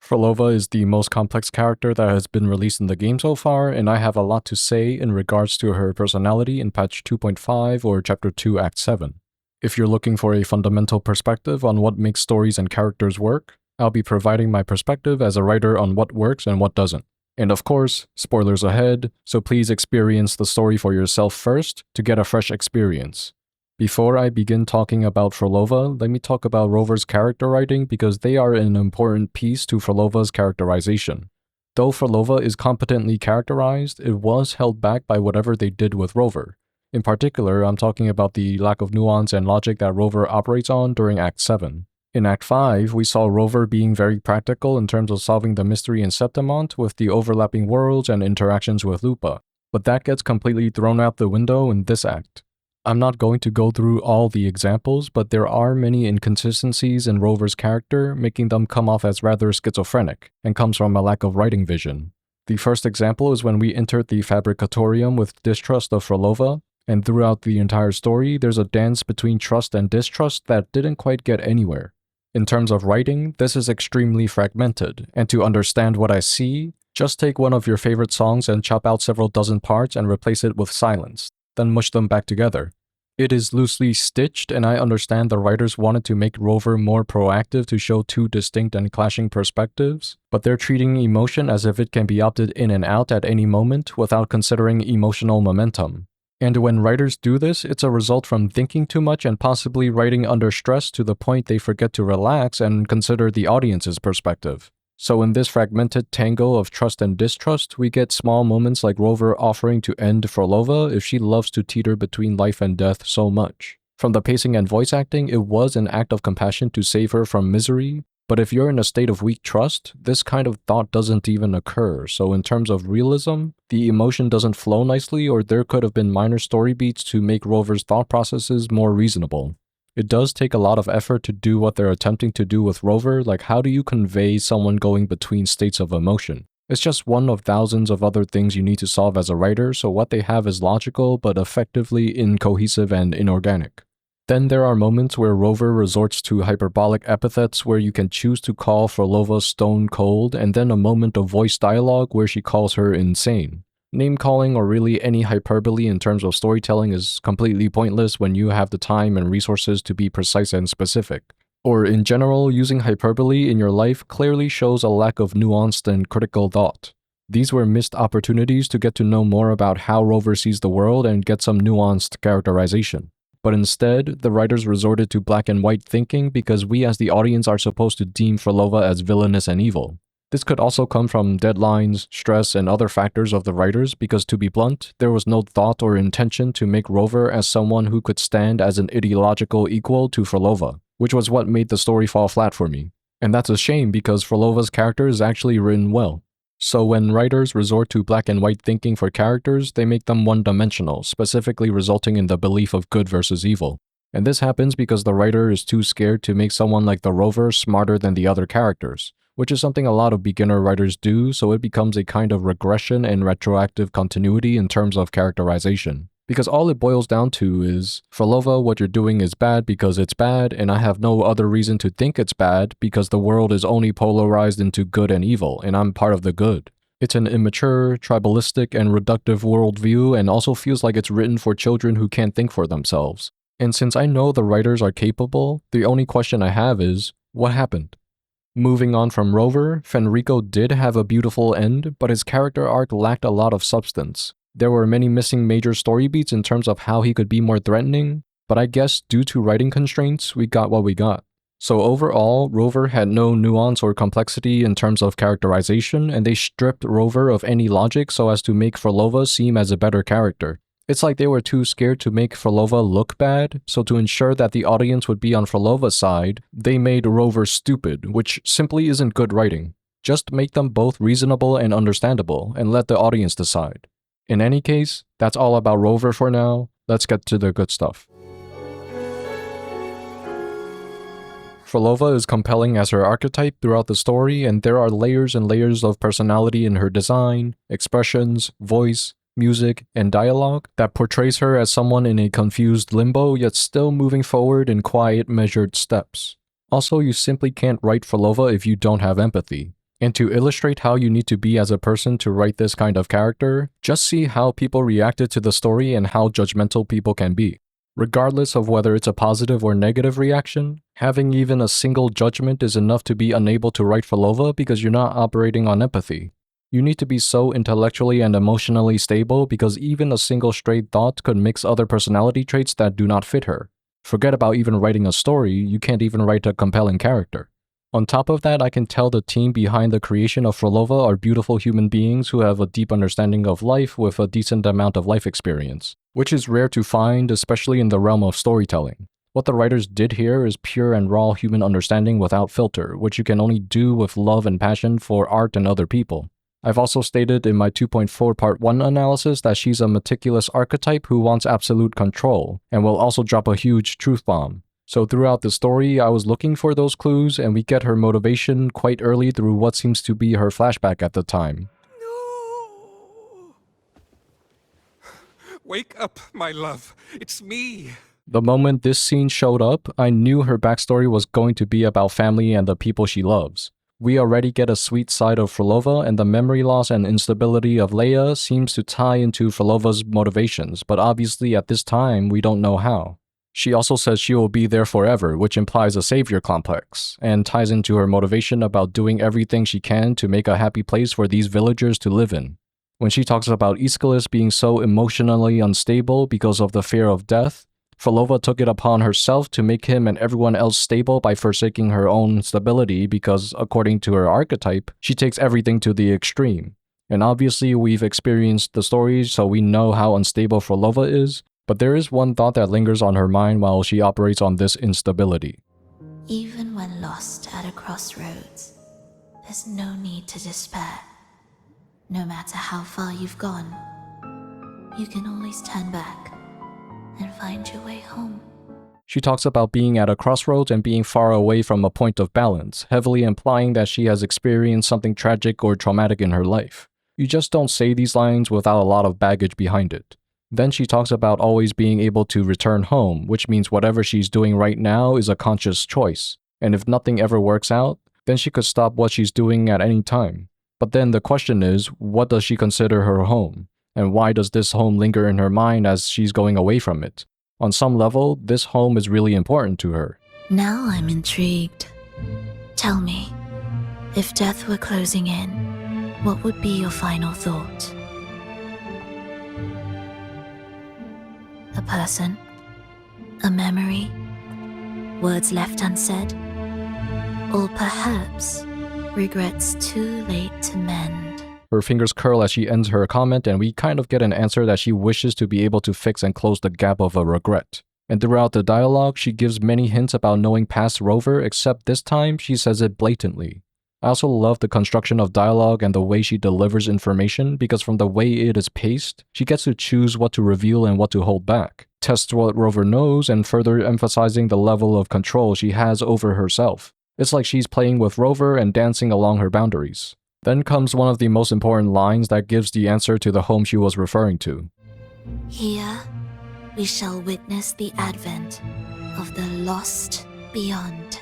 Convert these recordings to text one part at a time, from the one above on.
Phrolova is the most complex character that has been released in the game so far, and I have a lot to say in regards to her personality in patch 2.5 or chapter 2 act 7. If you're looking for a fundamental perspective on what makes stories and characters work, I'll be providing my perspective as a writer on what works and what doesn't. And of course, spoilers ahead, so please experience the story for yourself first to get a fresh experience. Before I begin talking about Phrolova, let me talk about Rover's character writing because they are an important piece to Phrolova's characterization. Though Phrolova is competently characterized, it was held back by whatever they did with Rover. In particular, I'm talking about the lack of nuance and logic that Rover operates on during Act 7. In Act 5, we saw Rover being very practical in terms of solving the mystery in Septimont with the overlapping worlds and interactions with Lupa, but that gets completely thrown out the window in this act. I'm not going to go through all the examples, but there are many inconsistencies in Rover's character, making them come off as rather schizophrenic, and comes from a lack of writing vision. The first example is when we entered the Fabricatorium with distrust of Phrolova, and throughout the entire story, there's a dance between trust and distrust that didn't quite get anywhere. In terms of writing, this is extremely fragmented, and to understand what I see, just take one of your favorite songs and chop out several dozen parts and replace it with silence, then mush them back together. It is loosely stitched, and I understand the writers wanted to make Rover more proactive to show two distinct and clashing perspectives, but they're treating emotion as if it can be opted in and out at any moment without considering emotional momentum. And when writers do this, it's a result from thinking too much and possibly writing under stress to the point they forget to relax and consider the audience's perspective. So in this fragmented tango of trust and distrust, we get small moments like Rover offering to end Phrolova if she loves to teeter between life and death so much. From the pacing and voice acting, it was an act of compassion to save her from misery, but if you're in a state of weak trust, this kind of thought doesn't even occur, so in terms of realism, the emotion doesn't flow nicely, or there could have been minor story beats to make Rover's thought processes more reasonable. It does take a lot of effort to do what they're attempting to do with Rover, like how do you convey someone going between states of emotion? It's just one of thousands of other things you need to solve as a writer, so what they have is logical but effectively incohesive and inorganic. Then there are moments where Rover resorts to hyperbolic epithets where you can choose to call Phrolova stone cold, and then a moment of voice dialogue where she calls her insane. Name-calling or really any hyperbole in terms of storytelling is completely pointless when you have the time and resources to be precise and specific. Or in general, using hyperbole in your life clearly shows a lack of nuanced and critical thought. These were missed opportunities to get to know more about how Rover sees the world and get some nuanced characterization. But instead, the writers resorted to black and white thinking because we as the audience are supposed to deem Phrolova as villainous and evil. This could also come from deadlines, stress, and other factors of the writers because, to be blunt, there was no thought or intention to make Rover as someone who could stand as an ideological equal to Phrolova, which was what made the story fall flat for me. And that's a shame because Phrolova's character is actually written well. So when writers resort to black and white thinking for characters, they make them one-dimensional, specifically resulting in the belief of good versus evil. And this happens because the writer is too scared to make someone like the Rover smarter than the other characters, which is something a lot of beginner writers do, so it becomes a kind of regression and retroactive continuity in terms of characterization. Because all it boils down to is, Phrolova, what you're doing is bad because it's bad, and I have no other reason to think it's bad because the world is only polarized into good and evil, and I'm part of the good. It's an immature, tribalistic, and reductive worldview, and also feels like it's written for children who can't think for themselves. And since I know the writers are capable, the only question I have is, what happened? Moving on from Rover, Fenrico did have a beautiful end, but his character arc lacked a lot of substance. There were many missing major story beats in terms of how he could be more threatening, but I guess due to writing constraints, we got what we got. So overall, Rover had no nuance or complexity in terms of characterization, and they stripped Rover of any logic so as to make Phrolova seem as a better character. It's like they were too scared to make Phrolova look bad, so to ensure that the audience would be on Phrolova's side, they made Rover stupid, which simply isn't good writing. Just make them both reasonable and understandable, and let the audience decide. In any case, that's all about Rover for now. Let's get to the good stuff. Phrolova is compelling as her archetype throughout the story, and there are layers and layers of personality in her design, expressions, voice, music, and dialogue that portrays her as someone in a confused limbo yet still moving forward in quiet, measured steps. Also, you simply can't write Phrolova if you don't have empathy. And to illustrate how you need to be as a person to write this kind of character, just see how people reacted to the story and how judgmental people can be. Regardless of whether it's a positive or negative reaction, having even a single judgment is enough to be unable to write Phrolova because you're not operating on empathy. You need to be so intellectually and emotionally stable because even a single stray thought could mix other personality traits that do not fit her. Forget about even writing a story, you can't even write a compelling character. On top of that, I can tell the team behind the creation of Phrolova are beautiful human beings who have a deep understanding of life with a decent amount of life experience, which is rare to find, especially in the realm of storytelling. What the writers did here is pure and raw human understanding without filter, which you can only do with love and passion for art and other people. I've also stated in my 2.4 Part 1 analysis that she's a meticulous archetype who wants absolute control, and will also drop a huge truth bomb. So throughout the story, I was looking for those clues, and we get her motivation quite early through what seems to be her flashback at the time. No! Wake up, my love. It's me. The moment this scene showed up, I knew her backstory was going to be about family and the people she loves. We already get a sweet side of Phrolova, and the memory loss and instability of Leia seems to tie into Phrolova's motivations, but obviously at this time, we don't know how. She also says she will be there forever, which implies a savior complex, and ties into her motivation about doing everything she can to make a happy place for these villagers to live in. When she talks about Aeschylus being so emotionally unstable because of the fear of death, Phrolova took it upon herself to make him and everyone else stable by forsaking her own stability because, according to her archetype, she takes everything to the extreme. And obviously we've experienced the story, so we know how unstable Phrolova is, but there is one thought that lingers on her mind while she operates on this instability. Even when lost at a crossroads, there's no need to despair. No matter how far you've gone, you can always turn back and find your way home. She talks about being at a crossroads and being far away from a point of balance, heavily implying that she has experienced something tragic or traumatic in her life. You just don't say these lines without a lot of baggage behind it. Then she talks about always being able to return home, which means whatever she's doing right now is a conscious choice. And if nothing ever works out, then she could stop what she's doing at any time. But then the question is, what does she consider her home? And why does this home linger in her mind as she's going away from it? On some level, this home is really important to her. Now I'm intrigued. Tell me, if death were closing in, what would be your final thought? A person? A memory? Words left unsaid? Or perhaps regrets too late to mend? Her fingers curl as she ends her comment, and we kind of get an answer that she wishes to be able to fix and close the gap of a regret. And throughout the dialogue, she gives many hints about knowing past Rover, except this time she says it blatantly. I also love the construction of dialogue and the way she delivers information, because from the way it is paced, she gets to choose what to reveal and what to hold back, tests what Rover knows, and further emphasizing the level of control she has over herself. It's like she's playing with Rover and dancing along her boundaries. Then comes one of the most important lines that gives the answer to the home she was referring to. Here, we shall witness the advent of the lost beyond.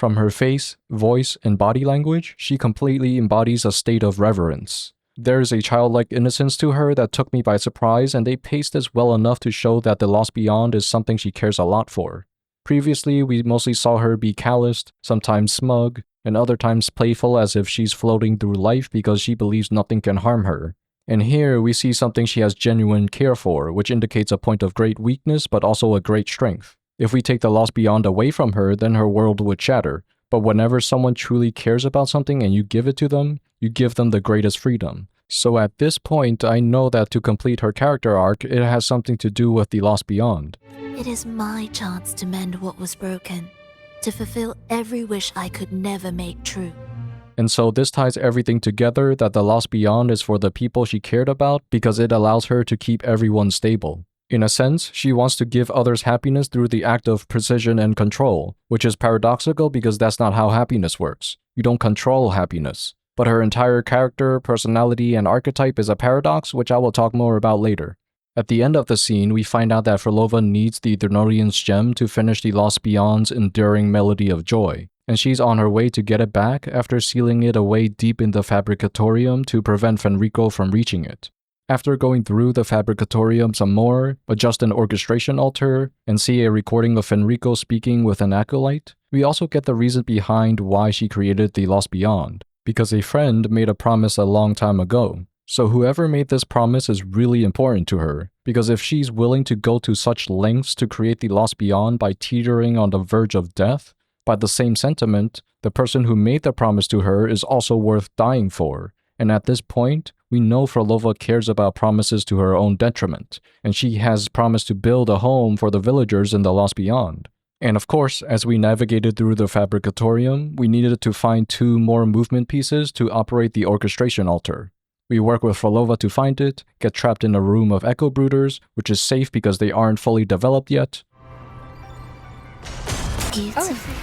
From her face, voice, and body language, she completely embodies a state of reverence. There is a childlike innocence to her that took me by surprise, and they paced this well enough to show that the lost beyond is something she cares a lot for. Previously, we mostly saw her be calloused, sometimes smug, and other times playful as if she's floating through life because she believes nothing can harm her. And here, we see something she has genuine care for, which indicates a point of great weakness but also a great strength. If we take the lost beyond away from her, then her world would shatter. But whenever someone truly cares about something and you give it to them, you give them the greatest freedom. So at this point, I know that to complete her character arc, it has something to do with the lost beyond. It is my chance to mend what was broken, to fulfill every wish I could never make true. And so this ties everything together that the lost beyond is for the people she cared about because it allows her to keep everyone stable. In a sense, she wants to give others happiness through the act of precision and control, which is paradoxical because that's not how happiness works. You don't control happiness. But her entire character, personality, and archetype is a paradox, which I will talk more about later. At the end of the scene, we find out that Phrolova needs the Drenorian's gem to finish the Lost Beyond's enduring melody of joy. and she's on her way to get it back after sealing it away deep in the Fabricatorium to prevent Fenrico from reaching it. After going through the Fabricatorium some more, adjust an orchestration altar, and see a recording of Fenrico speaking with an acolyte, we also get the reason behind why she created the Lost Beyond, because a friend made a promise a long time ago. So whoever made this promise is really important to her, because if she's willing to go to such lengths to create the Lost Beyond by teetering on the verge of death, by the same sentiment, the person who made the promise to her is also worth dying for. And at this point, we know Phrolova cares about promises to her own detriment, and she has promised to build a home for the villagers in the Lost Beyond. And of course, as we navigated through the Fabricatorium, we needed to find 2 more movement pieces to operate the orchestration altar. We work with Phrolova to find it, get trapped in a room of echo brooders, which is safe because they aren't fully developed yet. Beautiful.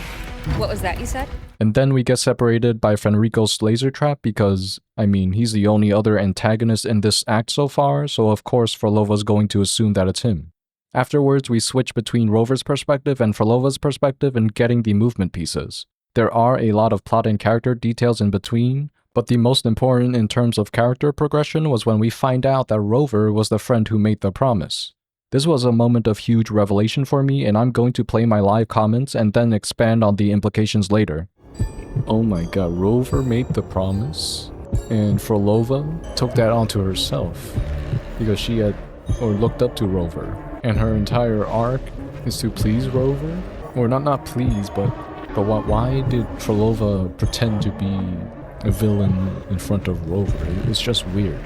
What was that you said? And then we get separated by Fenrico's laser trap because, he's the only other antagonist in this act so far, so of course Phrolova's going to assume that it's him. Afterwards, we switch between Rover's perspective and Phrolova's perspective in getting the movement pieces. There are a lot of plot and character details in between, but the most important in terms of character progression was when we find out that Rover was the friend who made the promise. This was a moment of huge revelation for me, and I'm going to play my live comments and then expand on the implications later. Oh my god, Rover made the promise, and Phrolova took that onto herself because she had looked up to Rover, and her entire arc is to please Rover, or not please, but why did Phrolova pretend to be a villain in front of Rover? It's just weird.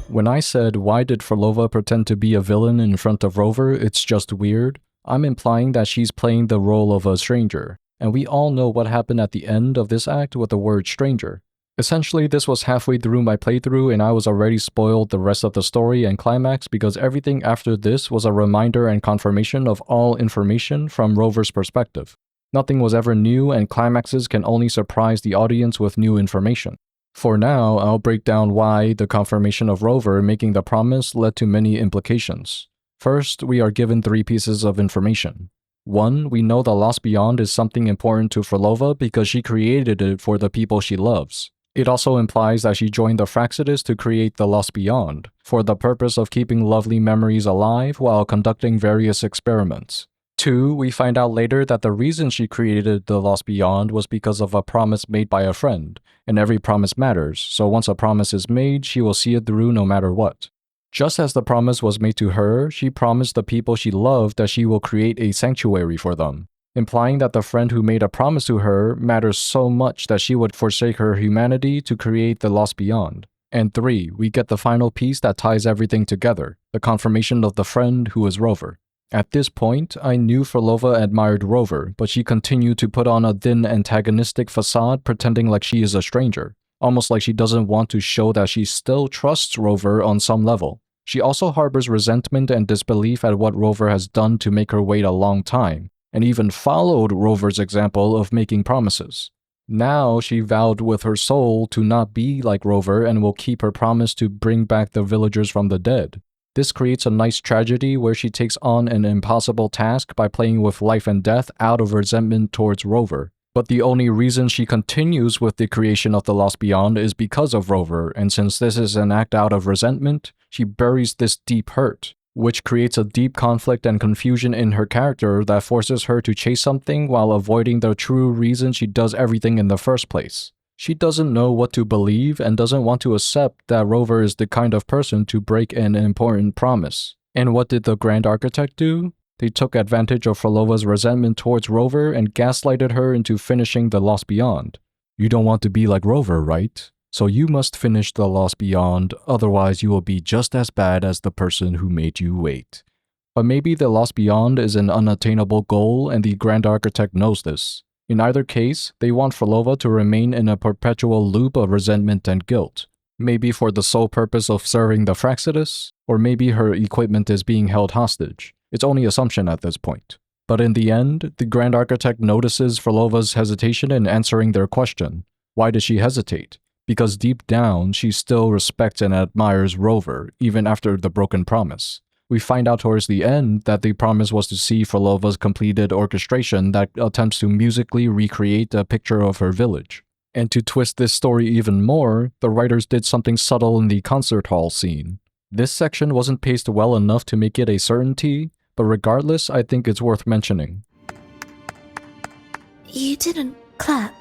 When I said why did Phrolova pretend to be a villain in front of Rover, it's just weird, I'm implying that she's playing the role of a stranger. And we all know what happened at the end of this act with the word stranger. Essentially, this was halfway through my playthrough and I was already spoiled the rest of the story and climax because everything after this was a reminder and confirmation of all information from Rover's perspective. Nothing was ever new and climaxes can only surprise the audience with new information. For now, I'll break down why the confirmation of Rover making the promise led to many implications. First, we are given 3 pieces of information. 1, we know the Lost Beyond is something important to Phrolova because she created it for the people she loves. It also implies that she joined the Fraxidus to create the Lost Beyond, for the purpose of keeping lovely memories alive while conducting various experiments. 2, we find out later that the reason she created the Lost Beyond was because of a promise made by a friend, and every promise matters, so once a promise is made, she will see it through no matter what. Just as the promise was made to her, she promised the people she loved that she will create a sanctuary for them, implying that the friend who made a promise to her matters so much that she would forsake her humanity to create the Lost Beyond. And 3, we get the final piece that ties everything together, the confirmation of the friend who is Rover. At this point, I knew Phrolova admired Rover, but she continued to put on a thin antagonistic facade pretending like she is a stranger, almost like she doesn't want to show that she still trusts Rover on some level. She also harbors resentment and disbelief at what Rover has done to make her wait a long time, and even followed Rover's example of making promises. Now she vowed with her soul to not be like Rover and will keep her promise to bring back the villagers from the dead. This creates a nice tragedy where she takes on an impossible task by playing with life and death out of resentment towards Rover. But the only reason she continues with the creation of the Lost Beyond is because of Rover, and since this is an act out of resentment, she buries this deep hurt, which creates a deep conflict and confusion in her character that forces her to chase something while avoiding the true reason she does everything in the first place. She doesn't know what to believe and doesn't want to accept that Rover is the kind of person to break an important promise. And what did the Grand Architect do? They took advantage of Phrolova's resentment towards Rover and gaslighted her into finishing the Lost Beyond. You don't want to be like Rover, right? So you must finish the Lost Beyond, otherwise you will be just as bad as the person who made you wait. But maybe the Lost Beyond is an unattainable goal and the Grand Architect knows this. In either case, they want Phrolova to remain in a perpetual loop of resentment and guilt. Maybe for the sole purpose of serving the Fraxidus, or maybe her equipment is being held hostage. It's only assumption at this point. But in the end, the Grand Architect notices Phrolova's hesitation in answering their question. Why did she hesitate? Because deep down, she still respects and admires Rover, even after the broken promise. We find out towards the end that the promise was to see Phrolova's completed orchestration that attempts to musically recreate a picture of her village. And to twist this story even more, the writers did something subtle in the concert hall scene. This section wasn't paced well enough to make it a certainty, but regardless, I think it's worth mentioning. You didn't clap.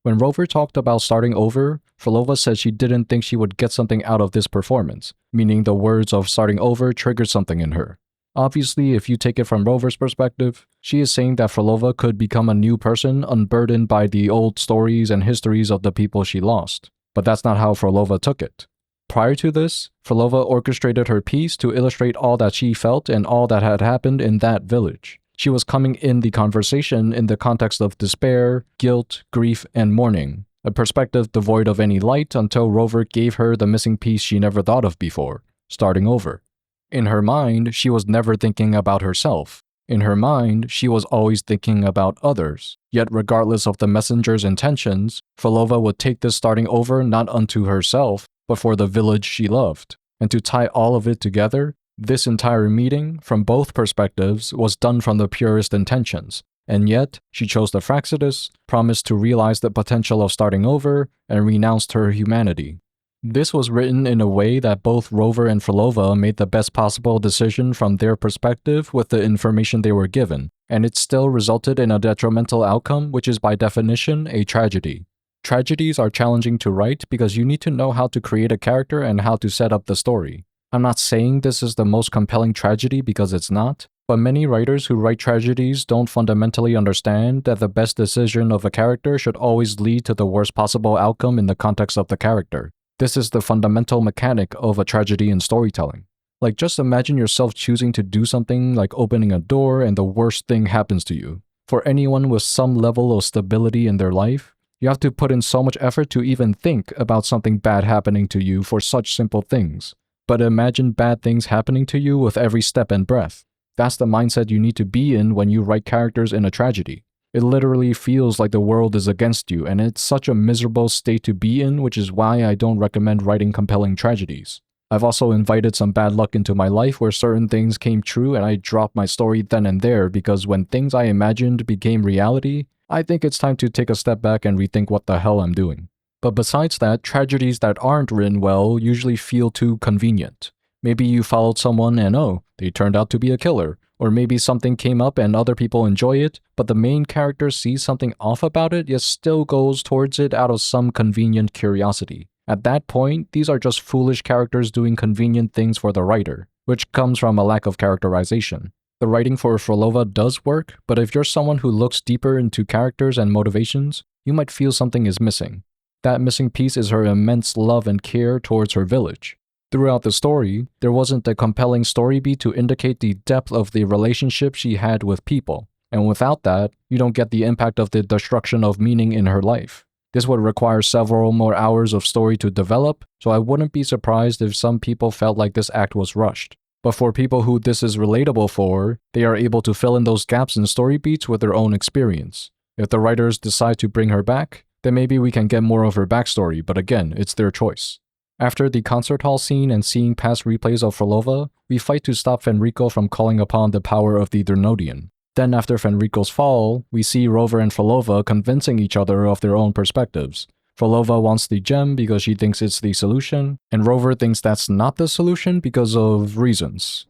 When Rover talked about starting over, Phrolova said she didn't think she would get something out of this performance, meaning the words of starting over triggered something in her. Obviously, if you take it from Rover's perspective, she is saying that Phrolova could become a new person unburdened by the old stories and histories of the people she lost. But that's not how Phrolova took it. Prior to this, Phrolova orchestrated her piece to illustrate all that she felt and all that had happened in that village. She was coming in the conversation in the context of despair, guilt, grief, and mourning, a perspective devoid of any light until Rover gave her the missing piece she never thought of before, starting over. In her mind, she was never thinking about herself. In her mind, she was always thinking about others. Yet regardless of the messenger's intentions, Phrolova would take this starting over not unto herself, but for the village she loved. And to tie all of it together, this entire meeting, from both perspectives, was done from the purest intentions. And yet, she chose the Fraxidus, promised to realize the potential of starting over, and renounced her humanity. This was written in a way that both Rover and Phrolova made the best possible decision from their perspective with the information they were given, and it still resulted in a detrimental outcome, which is by definition a tragedy. Tragedies are challenging to write because you need to know how to create a character and how to set up the story. I'm not saying this is the most compelling tragedy because it's not, but many writers who write tragedies don't fundamentally understand that the best decision of a character should always lead to the worst possible outcome in the context of the character. This is the fundamental mechanic of a tragedy in storytelling. Like, just imagine yourself choosing to do something like opening a door and the worst thing happens to you. For anyone with some level of stability in their life, you have to put in so much effort to even think about something bad happening to you for such simple things. But imagine bad things happening to you with every step and breath. That's the mindset you need to be in when you write characters in a tragedy. It literally feels like the world is against you, and it's such a miserable state to be in, which is why I don't recommend writing compelling tragedies. I've also invited some bad luck into my life where certain things came true and I dropped my story then and there because when things I imagined became reality, I think it's time to take a step back and rethink what the hell I'm doing. But besides that, tragedies that aren't written well usually feel too convenient. Maybe you followed someone and they turned out to be a killer. Or maybe something came up and other people enjoy it, but the main character sees something off about it yet still goes towards it out of some convenient curiosity. At that point, these are just foolish characters doing convenient things for the writer, which comes from a lack of characterization. The writing for Phrolova does work, but if you're someone who looks deeper into characters and motivations, you might feel something is missing. That missing piece is her immense love and care towards her village. Throughout the story, there wasn't a compelling story beat to indicate the depth of the relationship she had with people, and without that, you don't get the impact of the destruction of meaning in her life. This would require several more hours of story to develop, so I wouldn't be surprised if some people felt like this act was rushed. But for people who this is relatable for, they are able to fill in those gaps in story beats with their own experience. If the writers decide to bring her back, then maybe we can get more of her backstory, but again, it's their choice. After the concert hall scene and seeing past replays of Phrolova, we fight to stop Fenrico from calling upon the power of the Dernodian. Then after Fenrico's fall, we see Rover and Phrolova convincing each other of their own perspectives. Phrolova wants the gem because she thinks it's the solution, and Rover thinks that's not the solution because of reasons.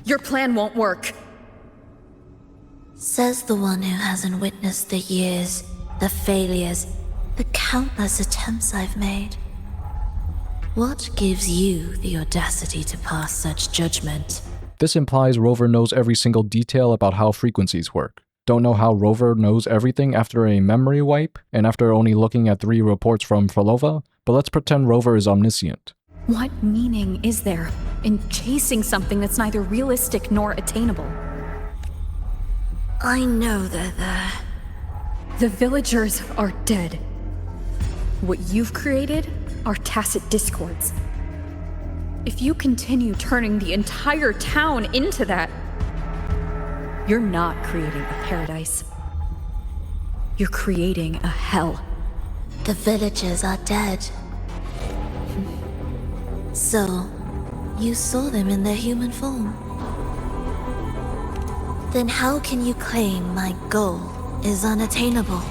Your plan won't work. Says the one who hasn't witnessed the years, the failures, the countless attempts I've made. What gives you the audacity to pass such judgment? This implies Rover knows every single detail about how frequencies work. Don't know how Rover knows everything after a memory wipe, and after only looking at 3 reports from Phrolova, but let's pretend Rover is omniscient. What meaning is there in chasing something that's neither realistic nor attainable? I know they're there. The villagers are dead. What you've created are tacit discords. If you continue turning the entire town into that, you're not creating a paradise. You're creating a hell. The villagers are dead. So, You saw them in their human form. Then how can you claim my goal is unattainable?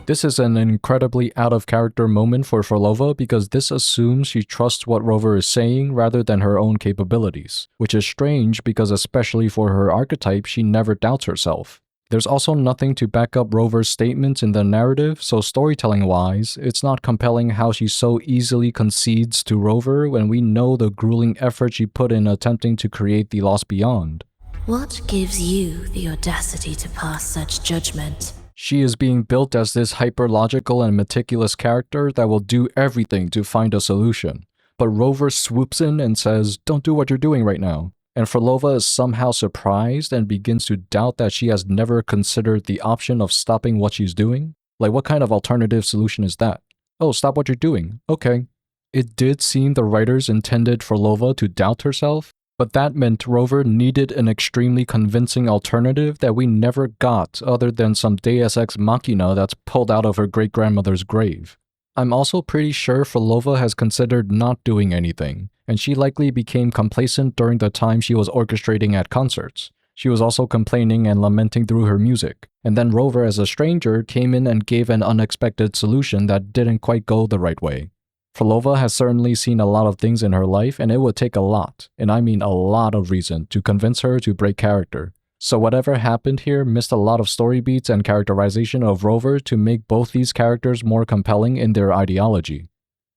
This is an incredibly out-of-character moment for Phrolova because this assumes she trusts what Rover is saying rather than her own capabilities, which is strange because especially for her archetype, she never doubts herself. There's also nothing to back up Rover's statements in the narrative, so storytelling-wise, it's not compelling how she so easily concedes to Rover when we know the grueling effort she put in attempting to create the Lost Beyond. What gives you the audacity to pass such judgment? She is being built as this hyper-logical and meticulous character that will do everything to find a solution. But Rover swoops in and says, "Don't do what you're doing right now." And Phrolova is somehow surprised and begins to doubt that she has never considered the option of stopping what she's doing. Like, what kind of alternative solution is that? Oh, stop what you're doing. Okay. It did seem the writers intended Phrolova to doubt herself, but that meant Rover needed an extremely convincing alternative that we never got other than some Deus Ex Machina that's pulled out of her great-grandmother's grave. I'm also pretty sure Phrolova has considered not doing anything, and she likely became complacent during the time she was orchestrating at concerts. She was also complaining and lamenting through her music, and then Rover as a stranger came in and gave an unexpected solution that didn't quite go the right way. Phrolova has certainly seen a lot of things in her life, and it would take a lot, and I mean a lot of reason, to convince her to break character. So whatever happened here missed a lot of story beats and characterization of Rover to make both these characters more compelling in their ideology.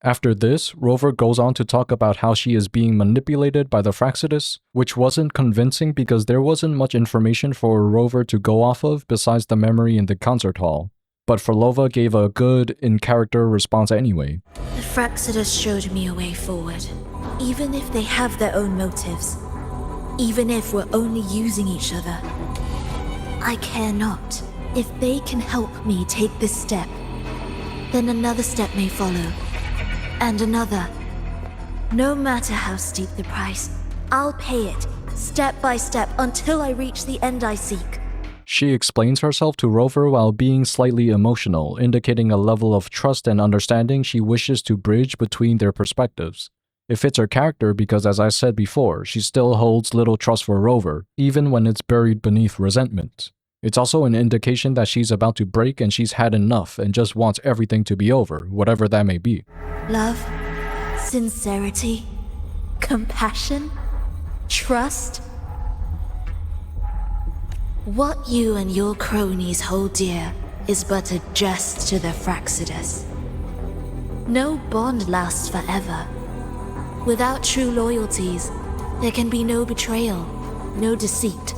After this, Rover goes on to talk about how she is being manipulated by the Fractsidus, which wasn't convincing because there wasn't much information for Rover to go off of besides the memory in the concert hall. But Phrolova gave a good, in-character response anyway. The Fractsidus showed me a way forward. Even if they have their own motives. Even if we're only using each other. I care not. If they can help me take this step, then another step may follow. And another. No matter how steep the price, I'll pay it, step by step, until I reach the end I seek. She explains herself to Rover while being slightly emotional, indicating a level of trust and understanding she wishes to bridge between their perspectives. It fits her character because, as I said before, she still holds little trust for Rover, even when it's buried beneath resentment. It's also an indication that she's about to break and she's had enough and just wants everything to be over, whatever that may be. Love, sincerity, compassion, trust. What you and your cronies hold dear is but a jest to the Fractsidus. No bond lasts forever. Without true loyalties, there can be no betrayal, no deceit.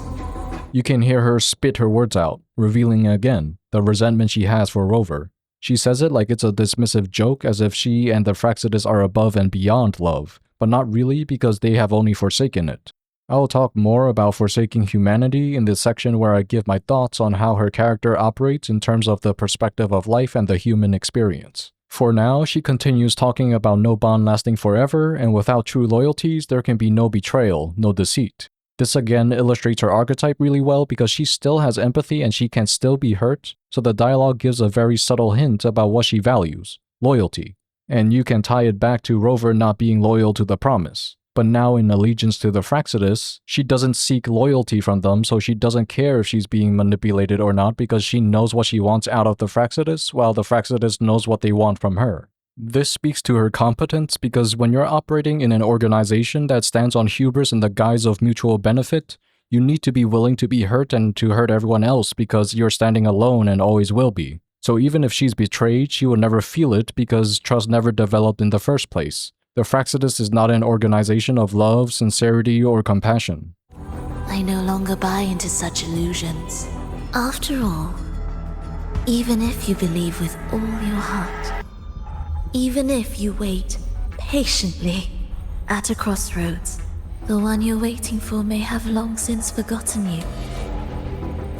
You can hear her spit her words out, revealing again the resentment she has for Rover. She says it like it's a dismissive joke, as if she and the Fractsidus are above and beyond love, but not really because they have only forsaken it. I will talk more about Forsaking Humanity in the section where I give my thoughts on how her character operates in terms of the perspective of life and the human experience. For now, she continues talking about no bond lasting forever, and without true loyalties, there can be no betrayal, no deceit. This again illustrates her archetype really well because she still has empathy and she can still be hurt, so the dialogue gives a very subtle hint about what she values: loyalty. And you can tie it back to Rover not being loyal to the promise. But now in allegiance to the Fractsidus, she doesn't seek loyalty from them, so she doesn't care if she's being manipulated or not because she knows what she wants out of the Fractsidus, while the Fractsidus knows what they want from her. This speaks to her competence because when you're operating in an organization that stands on hubris in the guise of mutual benefit, you need to be willing to be hurt and to hurt everyone else because you're standing alone and always will be. So even if she's betrayed, she will never feel it because trust never developed in the first place. The Fractsidus is not an organization of love, sincerity, or compassion. I no longer buy into such illusions. After all, even if you believe with all your heart, even if you wait patiently at a crossroads, the one you're waiting for may have long since forgotten you.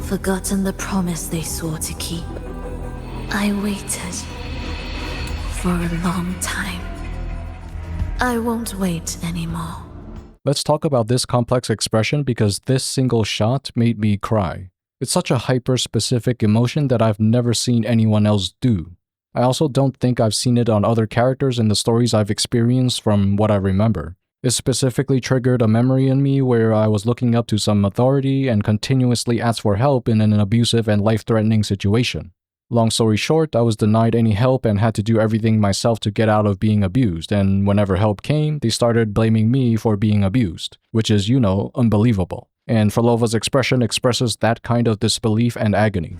Forgotten the promise they swore to keep. I waited for a long time. I won't wait anymore. Let's talk about this complex expression because this single shot made me cry. It's such a hyper-specific emotion that I've never seen anyone else do. I also don't think I've seen it on other characters in the stories I've experienced from what I remember. It specifically triggered a memory in me where I was looking up to some authority and continuously asked for help in an abusive and life-threatening situation. Long story short, I was denied any help and had to do everything myself to get out of being abused, and whenever help came, they started blaming me for being abused, which is, unbelievable. And Phrolova's expression expresses that kind of disbelief and agony.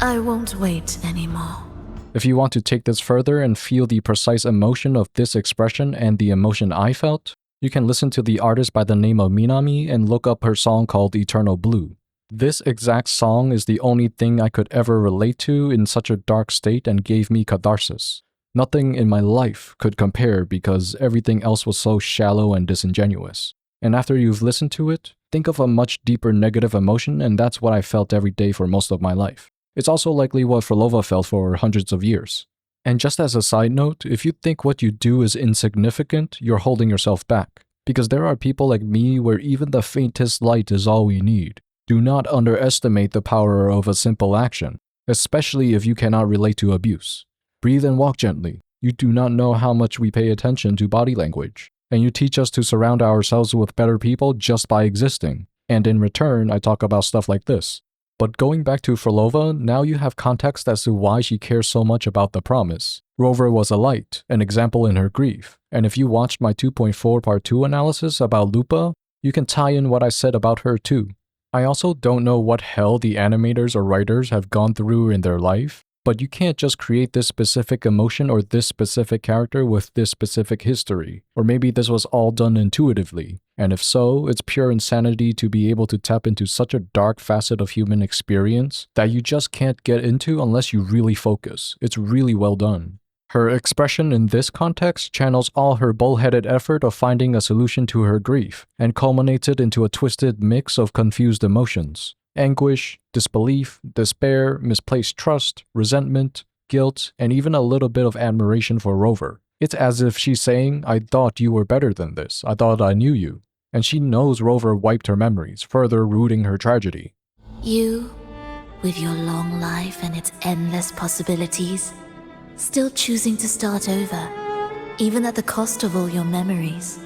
I won't wait anymore. If you want to take this further and feel the precise emotion of this expression and the emotion I felt, you can listen to the artist by the name of Minami and look up her song called Eternal Blue. This exact song is the only thing I could ever relate to in such a dark state and gave me catharsis. Nothing in my life could compare because everything else was so shallow and disingenuous. And after you've listened to it, think of a much deeper negative emotion, and that's what I felt every day for most of my life. It's also likely what Phrolova felt for hundreds of years. And just as a side note, if you think what you do is insignificant, you're holding yourself back. Because there are people like me where even the faintest light is all we need. Do not underestimate the power of a simple action, especially if you cannot relate to abuse. Breathe and walk gently. You do not know how much we pay attention to body language. And you teach us to surround ourselves with better people just by existing. And in return, I talk about stuff like this. But going back to Phrolova, now you have context as to why she cares so much about the promise. Rover was a light, an example in her grief. And if you watched my 2.4 part 2 analysis about Lupa, you can tie in what I said about her too. I also don't know what hell the animators or writers have gone through in their life, but you can't just create this specific emotion or this specific character with this specific history. Or maybe this was all done intuitively. And if so, it's pure insanity to be able to tap into such a dark facet of human experience that you just can't get into unless you really focus. It's really well done. Her expression in this context channels all her bullheaded effort of finding a solution to her grief and culminates it into a twisted mix of confused emotions. Anguish, disbelief, despair, misplaced trust, resentment, guilt, and even a little bit of admiration for Rover. It's as if she's saying, I thought you were better than this, I thought I knew you. And she knows Rover wiped her memories, further rooting her tragedy. You, with your long life and its endless possibilities, still choosing to start over, even at the cost of all your memories.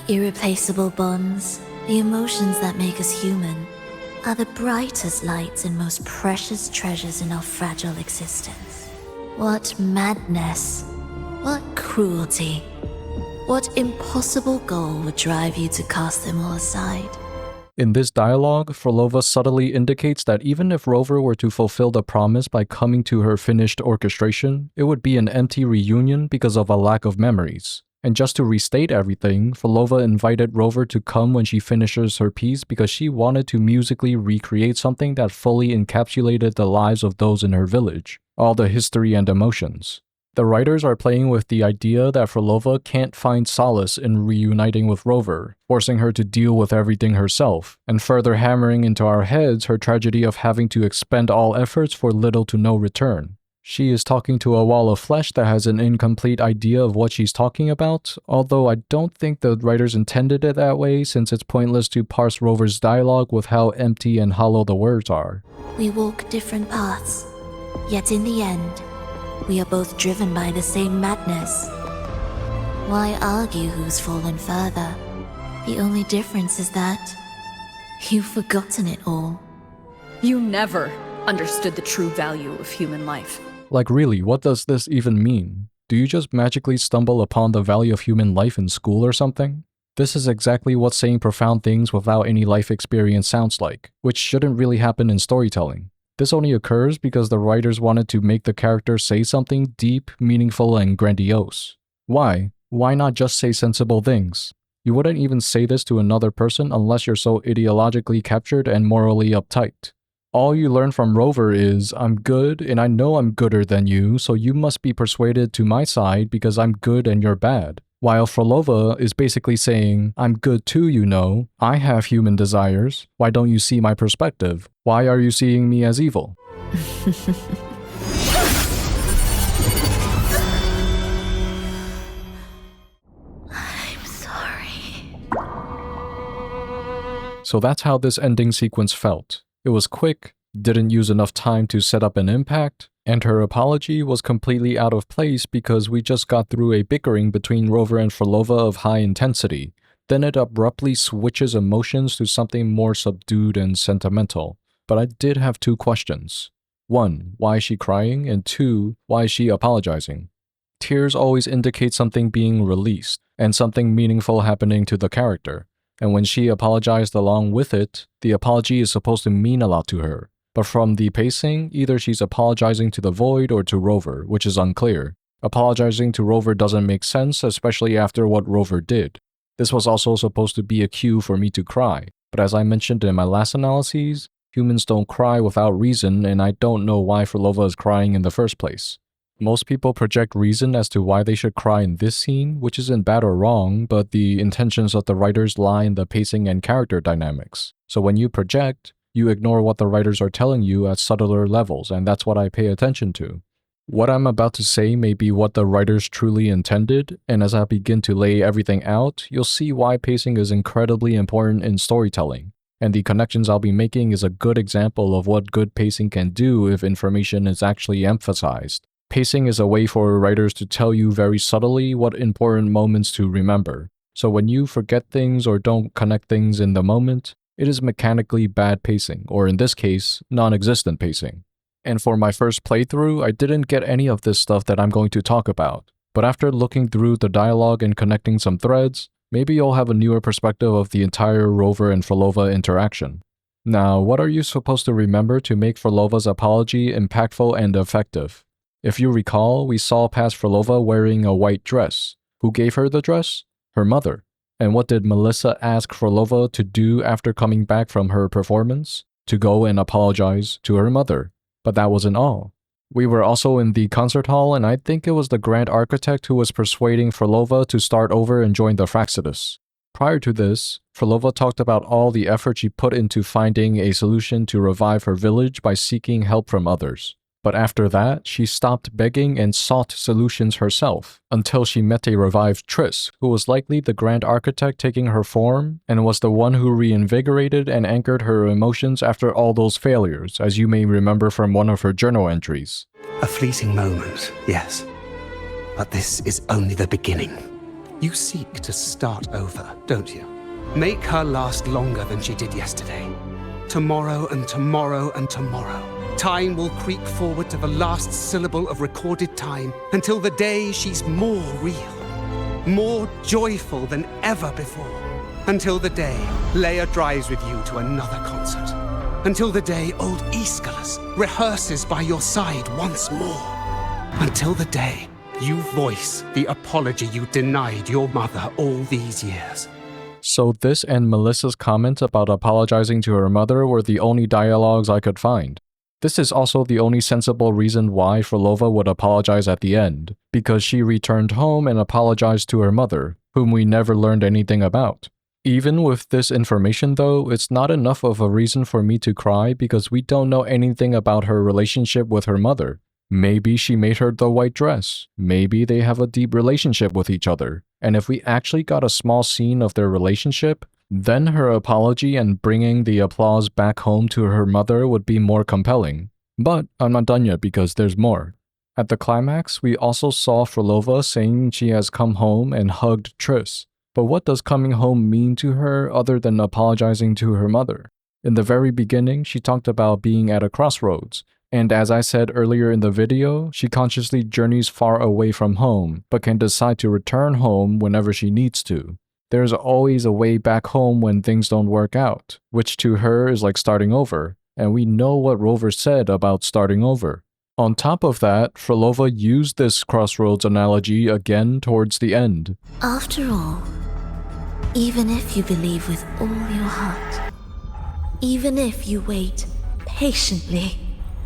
The irreplaceable bonds, the emotions that make us human, are the brightest lights and most precious treasures in our fragile existence. What madness, what cruelty, what impossible goal would drive you to cast them all aside? In this dialogue, Phrolova subtly indicates that even if Rover were to fulfill the promise by coming to her finished orchestration, it would be an empty reunion because of a lack of memories. And just to restate everything, Phrolova invited Rover to come when she finishes her piece because she wanted to musically recreate something that fully encapsulated the lives of those in her village, all the history and emotions. The writers are playing with the idea that Phrolova can't find solace in reuniting with Rover, forcing her to deal with everything herself, and further hammering into our heads her tragedy of having to expend all efforts for little to no return. She is talking to a wall of flesh that has an incomplete idea of what she's talking about, although I don't think the writers intended it that way since it's pointless to parse Rover's dialogue with how empty and hollow the words are. We walk different paths, yet in the end, we are both driven by the same madness. Why argue who's fallen further? The only difference is that you've forgotten it all. You never understood the true value of human life. Like really, what does this even mean? Do you just magically stumble upon the value of human life in school or something? This is exactly what saying profound things without any life experience sounds like, which shouldn't really happen in storytelling. This only occurs because the writers wanted to make the character say something deep, meaningful, and grandiose. Why? Why not just say sensible things? You wouldn't even say this to another person unless you're so ideologically captured and morally uptight. All you learn from Rover is, I'm good and I know I'm gooder than you, so you must be persuaded to my side because I'm good and you're bad. While Phrolova is basically saying, I'm good too, you know. I have human desires. Why don't you see my perspective? Why are you seeing me as evil? I'm sorry. So that's how this ending sequence felt. It was quick, didn't use enough time to set up an impact, and her apology was completely out of place because we just got through a bickering between Rover and Phrolova of high intensity. Then it abruptly switches emotions to something more subdued and sentimental. But I did have 2 questions. 1, why is she crying? And 2, why is she apologizing? Tears always indicate something being released, and something meaningful happening to the character. And when she apologized along with it, the apology is supposed to mean a lot to her. But from the pacing, either she's apologizing to the Void or to Rover, which is unclear. Apologizing to Rover doesn't make sense, especially after what Rover did. This was also supposed to be a cue for me to cry, but as I mentioned in my last analyses, humans don't cry without reason, and I don't know why Phrolova is crying in the first place. Most people project reason as to why they should cry in this scene, which isn't bad or wrong, but the intentions of the writers lie in the pacing and character dynamics. So when you project, you ignore what the writers are telling you at subtler levels, and that's what I pay attention to. What I'm about to say may be what the writers truly intended, and as I begin to lay everything out, you'll see why pacing is incredibly important in storytelling, and the connections I'll be making is a good example of what good pacing can do if information is actually emphasized. Pacing is a way for writers to tell you very subtly what important moments to remember. So when you forget things or don't connect things in the moment, it is mechanically bad pacing, or in this case, non-existent pacing. And for my first playthrough, I didn't get any of this stuff that I'm going to talk about. But after looking through the dialogue and connecting some threads, maybe you'll have a newer perspective of the entire Rover and Phrolova interaction. Now, what are you supposed to remember to make Phrolova's apology impactful and effective? If you recall, we saw past Phrolova wearing a white dress. Who gave her the dress? Her mother. And what did Melissa ask Phrolova to do after coming back from her performance? To go and apologize to her mother. But that wasn't all. We were also in the concert hall, and I think it was the Grand Architect who was persuading Phrolova to start over and join the Fraxidus. Prior to this, Phrolova talked about all the effort she put into finding a solution to revive her village by seeking help from others. But after that, she stopped begging and sought solutions herself, until she met a revived Triss, who was likely the Grand Architect taking her form, and was the one who reinvigorated and anchored her emotions after all those failures, as you may remember from one of her journal entries. A fleeting moment, yes. But this is only the beginning. You seek to start over, don't you? Make her last longer than she did yesterday. Tomorrow and tomorrow and tomorrow. Time will creep forward to the last syllable of recorded time until the day she's more real, more joyful than ever before. Until the day Leia drives with you to another concert. Until the day old Aeschylus rehearses by your side once more. Until the day you voice the apology you denied your mother all these years. So this and Melissa's comment about apologizing to her mother were the only dialogues I could find. This is also the only sensible reason why Phrolova would apologize at the end, because she returned home and apologized to her mother, whom we never learned anything about. Even with this information though, it's not enough of a reason for me to cry because we don't know anything about her relationship with her mother. Maybe she made her the white dress, maybe they have a deep relationship with each other, and if we actually got a small scene of their relationship, then her apology and bringing the applause back home to her mother would be more compelling. But I'm not done yet because there's more. At the climax, we also saw Phrolova saying she has come home and hugged Triss. But what does coming home mean to her other than apologizing to her mother? In the very beginning, she talked about being at a crossroads, and as I said earlier in the video, she consciously journeys far away from home, but can decide to return home whenever she needs to. There's always a way back home when things don't work out, which to her is like starting over, and we know what Rover said about starting over. On top of that, Phrolova used this crossroads analogy again towards the end. After all, even if you believe with all your heart, even if you wait patiently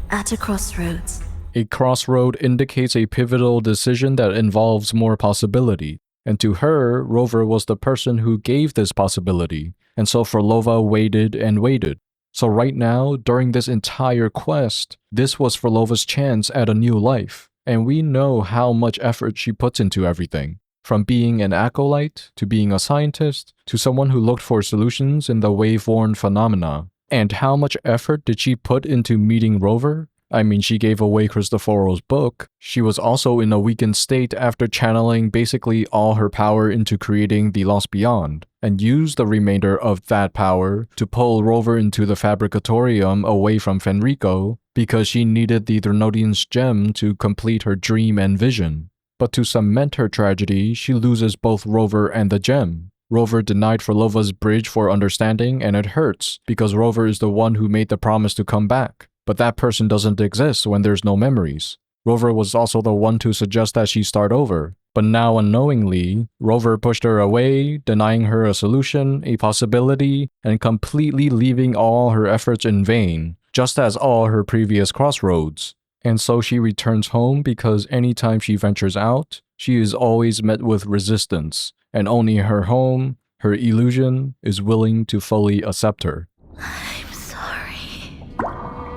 at a crossroads. A crossroad indicates a pivotal decision that involves more possibility. And to her, Rover was the person who gave this possibility, and so Phrolova waited and waited. So right now, during this entire quest, this was Phrolova's chance at a new life, and we know how much effort she puts into everything. From being an acolyte, to being a scientist, to someone who looked for solutions in the wave-worn phenomena. And how much effort did she put into meeting Rover? I mean, she gave away Cristoforo's book. She was also in a weakened state after channeling basically all her power into creating the Lost Beyond, and used the remainder of that power to pull Rover into the Fabricatorium away from Fenrico, because she needed the Drenodian's gem to complete her dream and vision. But to cement her tragedy, she loses both Rover and the gem. Rover denied Phrolova's bridge for understanding, and it hurts, because Rover is the one who made the promise to come back. But that person doesn't exist when there's no memories. Rover was also the one to suggest that she start over. But now unknowingly, Rover pushed her away, denying her a solution, a possibility, and completely leaving all her efforts in vain, just as all her previous crossroads. And so she returns home because anytime she ventures out, she is always met with resistance, and only her home, her illusion, is willing to fully accept her. I'm sorry. Come home.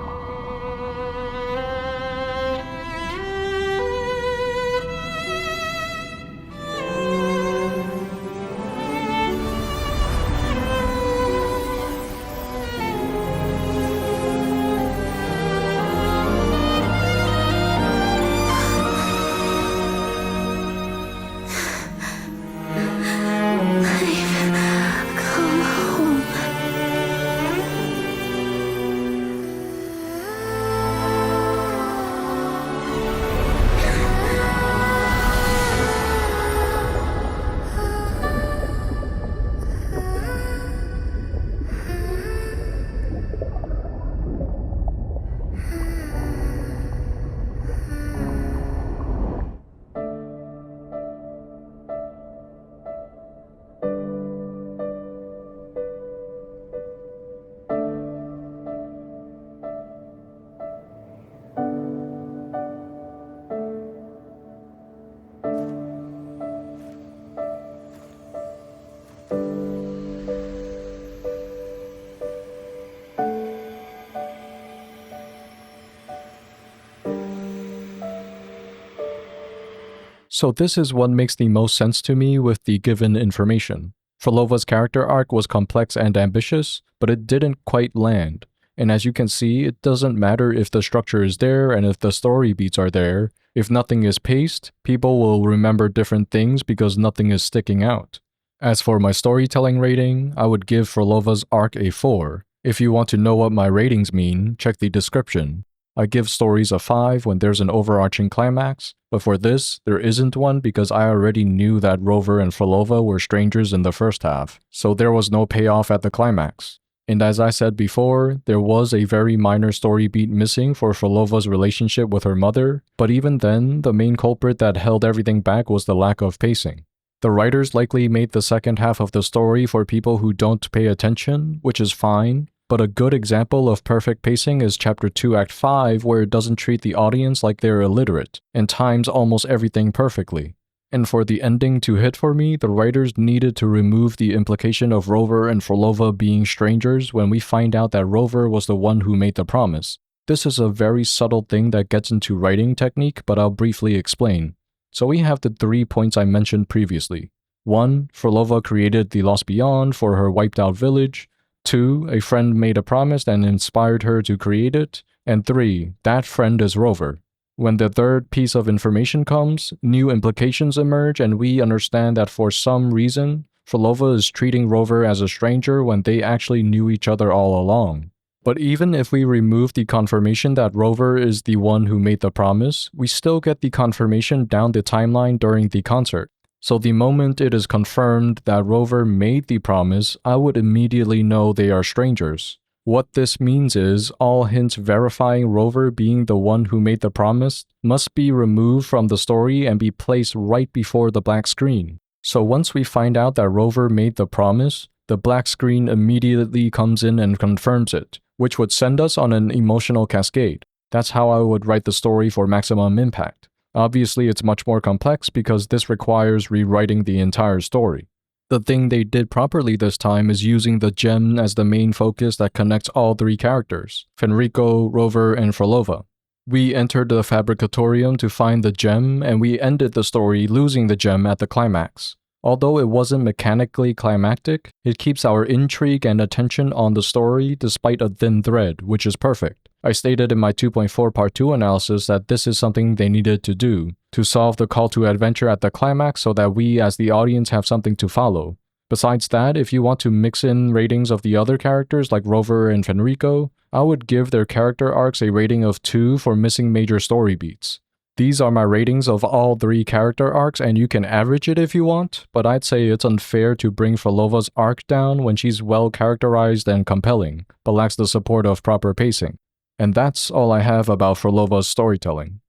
So this is what makes the most sense to me with the given information. Phrolova's character arc was complex and ambitious, but it didn't quite land. And as you can see, it doesn't matter if the structure is there and if the story beats are there. If nothing is paced, people will remember different things because nothing is sticking out. As for my storytelling rating, I would give Phrolova's arc a 4. If you want to know what my ratings mean, check the description. I give stories a 5 when there's an overarching climax, but for this, there isn't one because I already knew that Rover and Phrolova were strangers in the first half, so there was no payoff at the climax. And as I said before, there was a very minor story beat missing for Phrolova's relationship with her mother, but even then, the main culprit that held everything back was the lack of pacing. The writers likely made the second half of the story for people who don't pay attention, which is fine, but a good example of perfect pacing is Chapter 2 Act 5, where it doesn't treat the audience like they're illiterate, and times almost everything perfectly. And for the ending to hit for me, the writers needed to remove the implication of Rover and Phrolova being strangers when we find out that Rover was the one who made the promise. This is a very subtle thing that gets into writing technique, but I'll briefly explain. So we have the 3 points I mentioned previously. 1. Phrolova created the Lost Beyond for her wiped out village. 2. A friend made a promise and inspired her to create it. And 3. That friend is Rover. When the third piece of information comes, new implications emerge and we understand that for some reason, Phrolova is treating Rover as a stranger when they actually knew each other all along. But even if we remove the confirmation that Rover is the one who made the promise, we still get the confirmation down the timeline during the concert. So the moment it is confirmed that Rover made the promise, I would immediately know they are strangers. What this means is, all hints verifying Rover being the one who made the promise must be removed from the story and be placed right before the black screen. So once we find out that Rover made the promise, the black screen immediately comes in and confirms it, which would send us on an emotional cascade. That's how I would write the story for maximum impact. Obviously, it's much more complex because this requires rewriting the entire story. The thing they did properly this time is using the gem as the main focus that connects all 3 characters, Fenrico, Rover, and Phrolova. We entered the Fabricatorium to find the gem, and we ended the story losing the gem at the climax. Although it wasn't mechanically climactic, it keeps our intrigue and attention on the story despite a thin thread, which is perfect. I stated in my 2.4 Part 2 analysis that this is something they needed to do, to solve the call to adventure at the climax so that we as the audience have something to follow. Besides that, if you want to mix in ratings of the other characters like Rover and Fenrico, I would give their character arcs a rating of 2 for missing major story beats. These are my ratings of all 3 character arcs, and you can average it if you want, but I'd say it's unfair to bring Phrolova's arc down when she's well characterized and compelling, but lacks the support of proper pacing. And that's all I have about Phrolova's storytelling.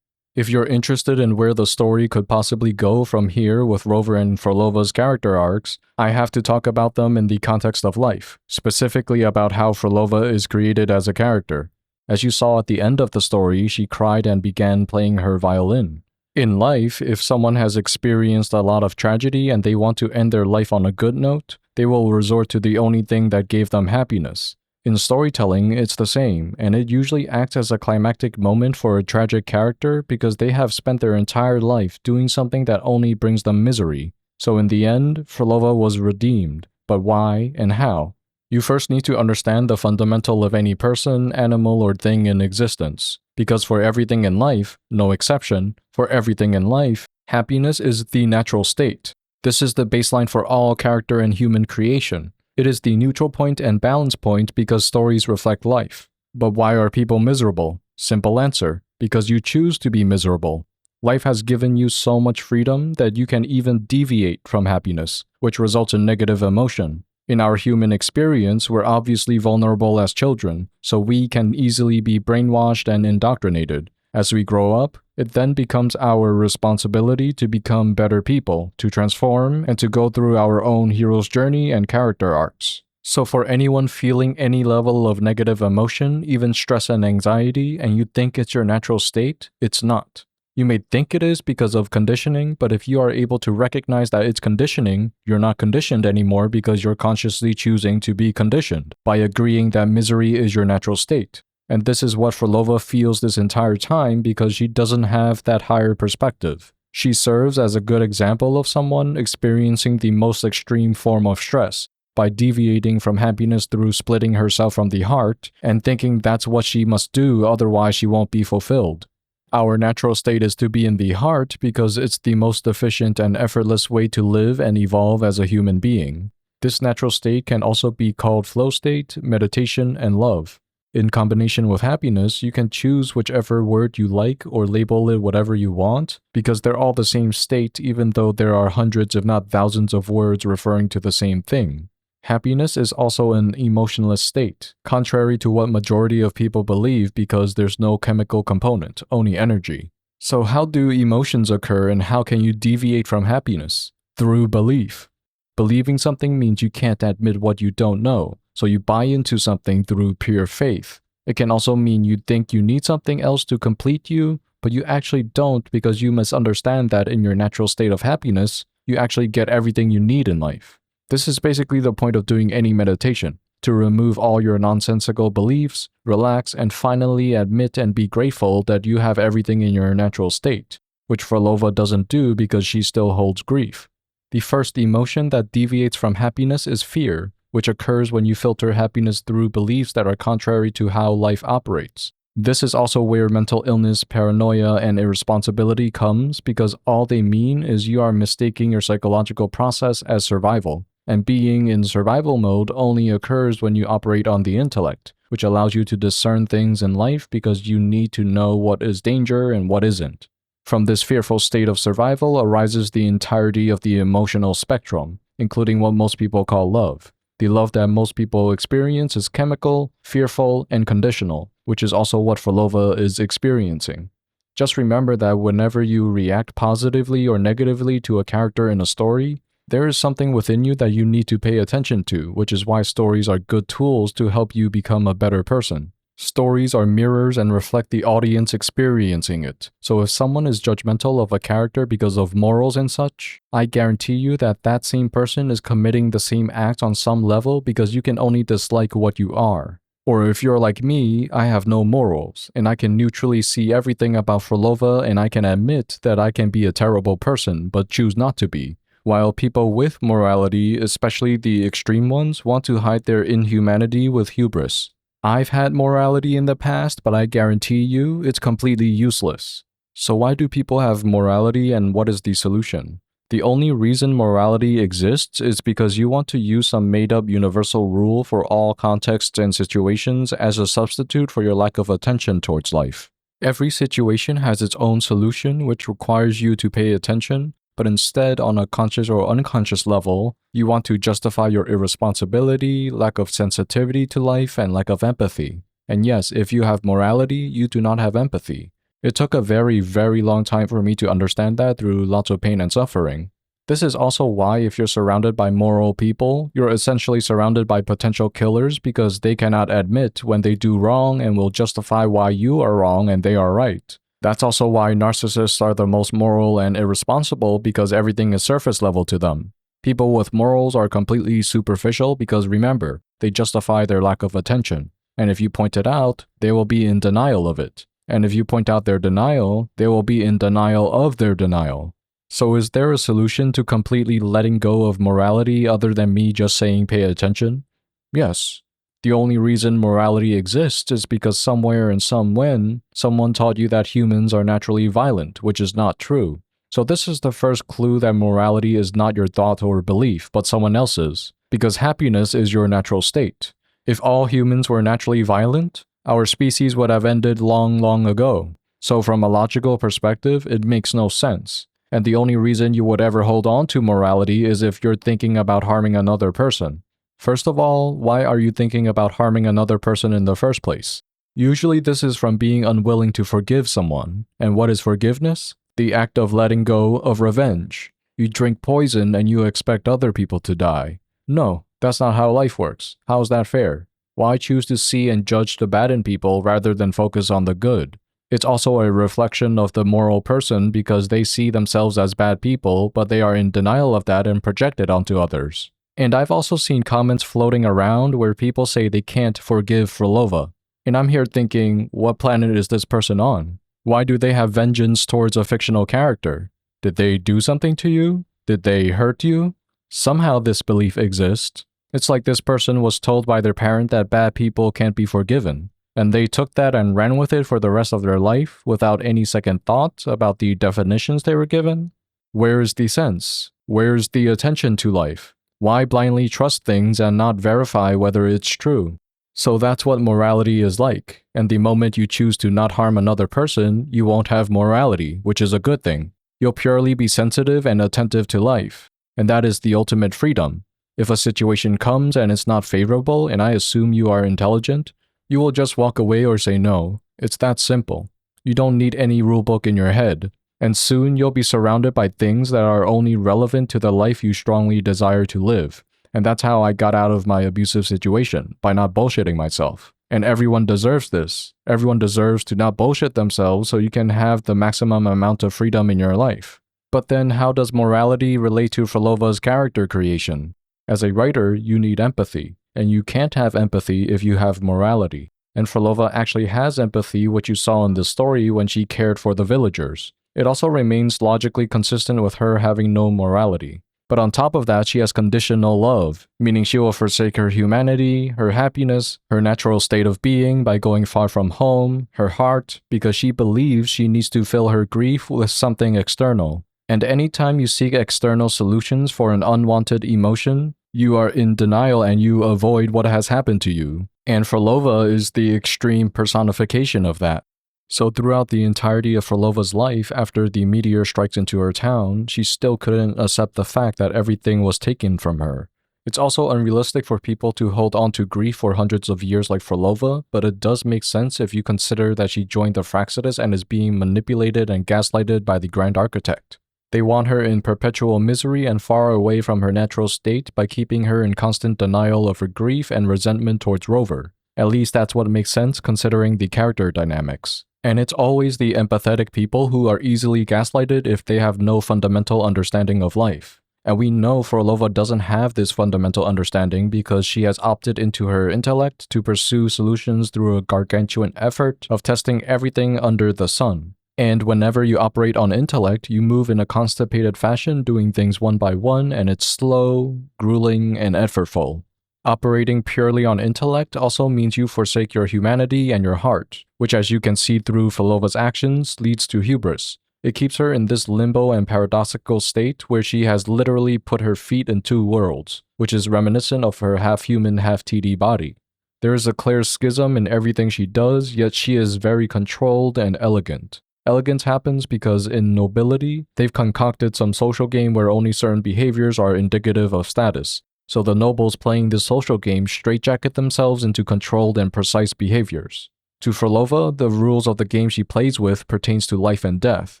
If you're interested in where the story could possibly go from here with Rover and Phrolova's character arcs, I have to talk about them in the context of life, specifically about how Phrolova is created as a character. As you saw at the end of the story, she cried and began playing her violin. In life, if someone has experienced a lot of tragedy and they want to end their life on a good note, they will resort to the only thing that gave them happiness. In storytelling, it's the same, and it usually acts as a climactic moment for a tragic character because they have spent their entire life doing something that only brings them misery. So in the end, Phrolova was redeemed. But why and how? You first need to understand the fundamental of any person, animal, or thing in existence. Because for everything in life, no exception, for everything in life, happiness is the natural state. This is the baseline for all character and human creation. It is the neutral point and balance point because stories reflect life. But why are people miserable? Simple answer, because you choose to be miserable. Life has given you so much freedom that you can even deviate from happiness, which results in negative emotion. In our human experience, we're obviously vulnerable as children, so we can easily be brainwashed and indoctrinated. As we grow up, it then becomes our responsibility to become better people, to transform, and to go through our own hero's journey and character arcs. So for anyone feeling any level of negative emotion, even stress and anxiety, and you think it's your natural state, it's not. You may think it is because of conditioning, but if you are able to recognize that it's conditioning, you're not conditioned anymore because you're consciously choosing to be conditioned by agreeing that misery is your natural state. And this is what Phrolova feels this entire time because she doesn't have that higher perspective. She serves as a good example of someone experiencing the most extreme form of stress by deviating from happiness through splitting herself from the heart and thinking that's what she must do, otherwise she won't be fulfilled. Our natural state is to be in the heart because it's the most efficient and effortless way to live and evolve as a human being. This natural state can also be called flow state, meditation, and love. In combination with happiness, you can choose whichever word you like or label it whatever you want, because they're all the same state even though there are hundreds if not thousands of words referring to the same thing. Happiness is also an emotionless state, contrary to what majority of people believe because there's no chemical component, only energy. So how do emotions occur and how can you deviate from happiness? Through belief. Believing something means you can't admit what you don't know, so you buy into something through pure faith. It can also mean you think you need something else to complete you, but you actually don't because you misunderstand that in your natural state of happiness, you actually get everything you need in life. This is basically the point of doing any meditation, to remove all your nonsensical beliefs, relax, and finally admit and be grateful that you have everything in your natural state, which Phrolova doesn't do because she still holds grief. The first emotion that deviates from happiness is fear, which occurs when you filter happiness through beliefs that are contrary to how life operates. This is also where mental illness, paranoia, and irresponsibility comes because all they mean is you are mistaking your psychological process as survival. And being in survival mode only occurs when you operate on the intellect, which allows you to discern things in life because you need to know what is danger and what isn't. From this fearful state of survival arises the entirety of the emotional spectrum, including what most people call love. The love that most people experience is chemical, fearful, and conditional, which is also what Phrolova is experiencing. Just remember that whenever you react positively or negatively to a character in a story, there is something within you that you need to pay attention to, which is why stories are good tools to help you become a better person. Stories are mirrors and reflect the audience experiencing it. So if someone is judgmental of a character because of morals and such, I guarantee you that that same person is committing the same act on some level because you can only dislike what you are. Or if you're like me, I have no morals, and I can neutrally see everything about Phrolova and I can admit that I can be a terrible person but choose not to be. While people with morality, especially the extreme ones, want to hide their inhumanity with hubris. I've had morality in the past, but I guarantee you it's completely useless. So why do people have morality and what is the solution? The only reason morality exists is because you want to use some made-up universal rule for all contexts and situations as a substitute for your lack of attention towards life. Every situation has its own solution which requires you to pay attention, but instead, on a conscious or unconscious level, you want to justify your irresponsibility, lack of sensitivity to life, and lack of empathy. And yes, if you have morality, you do not have empathy. It took a very, very long time for me to understand that through lots of pain and suffering. This is also why if you're surrounded by moral people, you're essentially surrounded by potential killers because they cannot admit when they do wrong and will justify why you are wrong and they are right. That's also why narcissists are the most moral and irresponsible because everything is surface level to them. People with morals are completely superficial because remember, they justify their lack of attention. And if you point it out, they will be in denial of it. And if you point out their denial, they will be in denial of their denial. So is there a solution to completely letting go of morality other than me just saying pay attention? Yes. The only reason morality exists is because somewhere and somewhen, someone taught you that humans are naturally violent, which is not true. So this is the first clue that morality is not your thought or belief, but someone else's, because happiness is your natural state. If all humans were naturally violent, our species would have ended long, long ago. So from a logical perspective, it makes no sense. And the only reason you would ever hold on to morality is if you're thinking about harming another person. First of all, why are you thinking about harming another person in the first place? Usually this is from being unwilling to forgive someone. And what is forgiveness? The act of letting go of revenge. You drink poison and you expect other people to die. No, that's not how life works. How is that fair? Why choose to see and judge the bad in people rather than focus on the good? It's also a reflection of the moral person because they see themselves as bad people, but they are in denial of that and project it onto others. And I've also seen comments floating around where people say they can't forgive Phrolova. And I'm here thinking, what planet is this person on? Why do they have vengeance towards a fictional character? Did they do something to you? Did they hurt you? Somehow this belief exists. It's like this person was told by their parent that bad people can't be forgiven. And they took that and ran with it for the rest of their life without any second thought about the definitions they were given. Where is the sense? Where's the attention to life? Why blindly trust things and not verify whether it's true? So that's what morality is like, and the moment you choose to not harm another person, you won't have morality, which is a good thing. You'll purely be sensitive and attentive to life, and that is the ultimate freedom. If a situation comes and it's not favorable and I assume you are intelligent, you will just walk away or say no. It's that simple. You don't need any rulebook in your head. And soon you'll be surrounded by things that are only relevant to the life you strongly desire to live. And that's how I got out of my abusive situation, by not bullshitting myself. And everyone deserves this. Everyone deserves to not bullshit themselves so you can have the maximum amount of freedom in your life. But then how does morality relate to Phrolova's character creation? As a writer, you need empathy. And you can't have empathy if you have morality. And Phrolova actually has empathy, which you saw in the story when she cared for the villagers. It also remains logically consistent with her having no morality. But on top of that, she has conditional love, meaning she will forsake her humanity, her happiness, her natural state of being by going far from home, her heart, because she believes she needs to fill her grief with something external. And anytime you seek external solutions for an unwanted emotion, you are in denial and you avoid what has happened to you. And Phrolova is the extreme personification of that. So throughout the entirety of Phrolova's life, after the meteor strikes into her town, she still couldn't accept the fact that everything was taken from her. It's also unrealistic for people to hold on to grief for hundreds of years like Phrolova, but it does make sense if you consider that she joined the Fraxidus and is being manipulated and gaslighted by the Grand Architect. They want her in perpetual misery and far away from her natural state by keeping her in constant denial of her grief and resentment towards Rover. At least that's what makes sense considering the character dynamics. And it's always the empathetic people who are easily gaslighted if they have no fundamental understanding of life. And we know Phrolova doesn't have this fundamental understanding because she has opted into her intellect to pursue solutions through a gargantuan effort of testing everything under the sun. And whenever you operate on intellect, you move in a constipated fashion, doing things one by one, and it's slow, grueling, and effortful. Operating purely on intellect also means you forsake your humanity and your heart, which as you can see through Phrolova's actions leads to hubris. It keeps her in this limbo and paradoxical state where she has literally put her feet in two worlds, which is reminiscent of her half-human, half-TD body. There is a clear schism in everything she does, yet she is very controlled and elegant. Elegance happens because in nobility, they've concocted some social game where only certain behaviors are indicative of status. So the nobles playing this social game straitjacket themselves into controlled and precise behaviors. To Phrolova, the rules of the game she plays with pertains to life and death,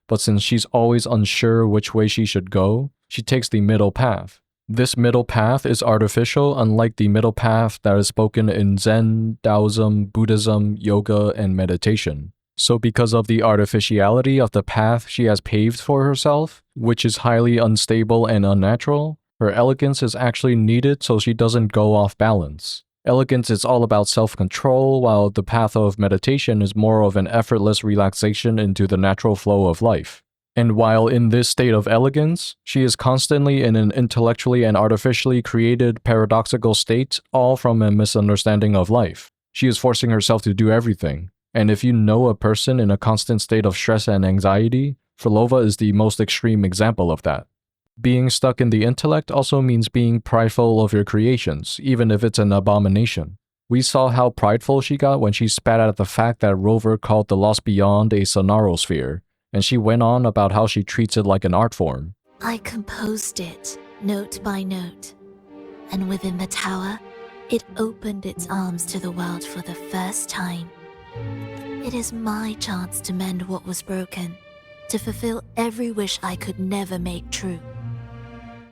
but since she's always unsure which way she should go, she takes the middle path. This middle path is artificial, unlike the middle path that is spoken in Zen, Taoism, Buddhism, yoga, and meditation. So because of the artificiality of the path she has paved for herself, which is highly unstable and unnatural, her elegance is actually needed so she doesn't go off balance. Elegance is all about self-control, while the path of meditation is more of an effortless relaxation into the natural flow of life. And while in this state of elegance, she is constantly in an intellectually and artificially created paradoxical state, all from a misunderstanding of life. She is forcing herself to do everything. And if you know a person in a constant state of stress and anxiety, Phrolova is the most extreme example of that. Being stuck in the intellect also means being prideful of your creations, even if it's an abomination. We saw how prideful she got when she spat at the fact that Rover called the Lost Beyond a sonarosphere, and she went on about how she treats it like an art form. I composed it, note by note, and within the tower, it opened its arms to the world for the first time. It is my chance to mend what was broken, to fulfill every wish I could never make true.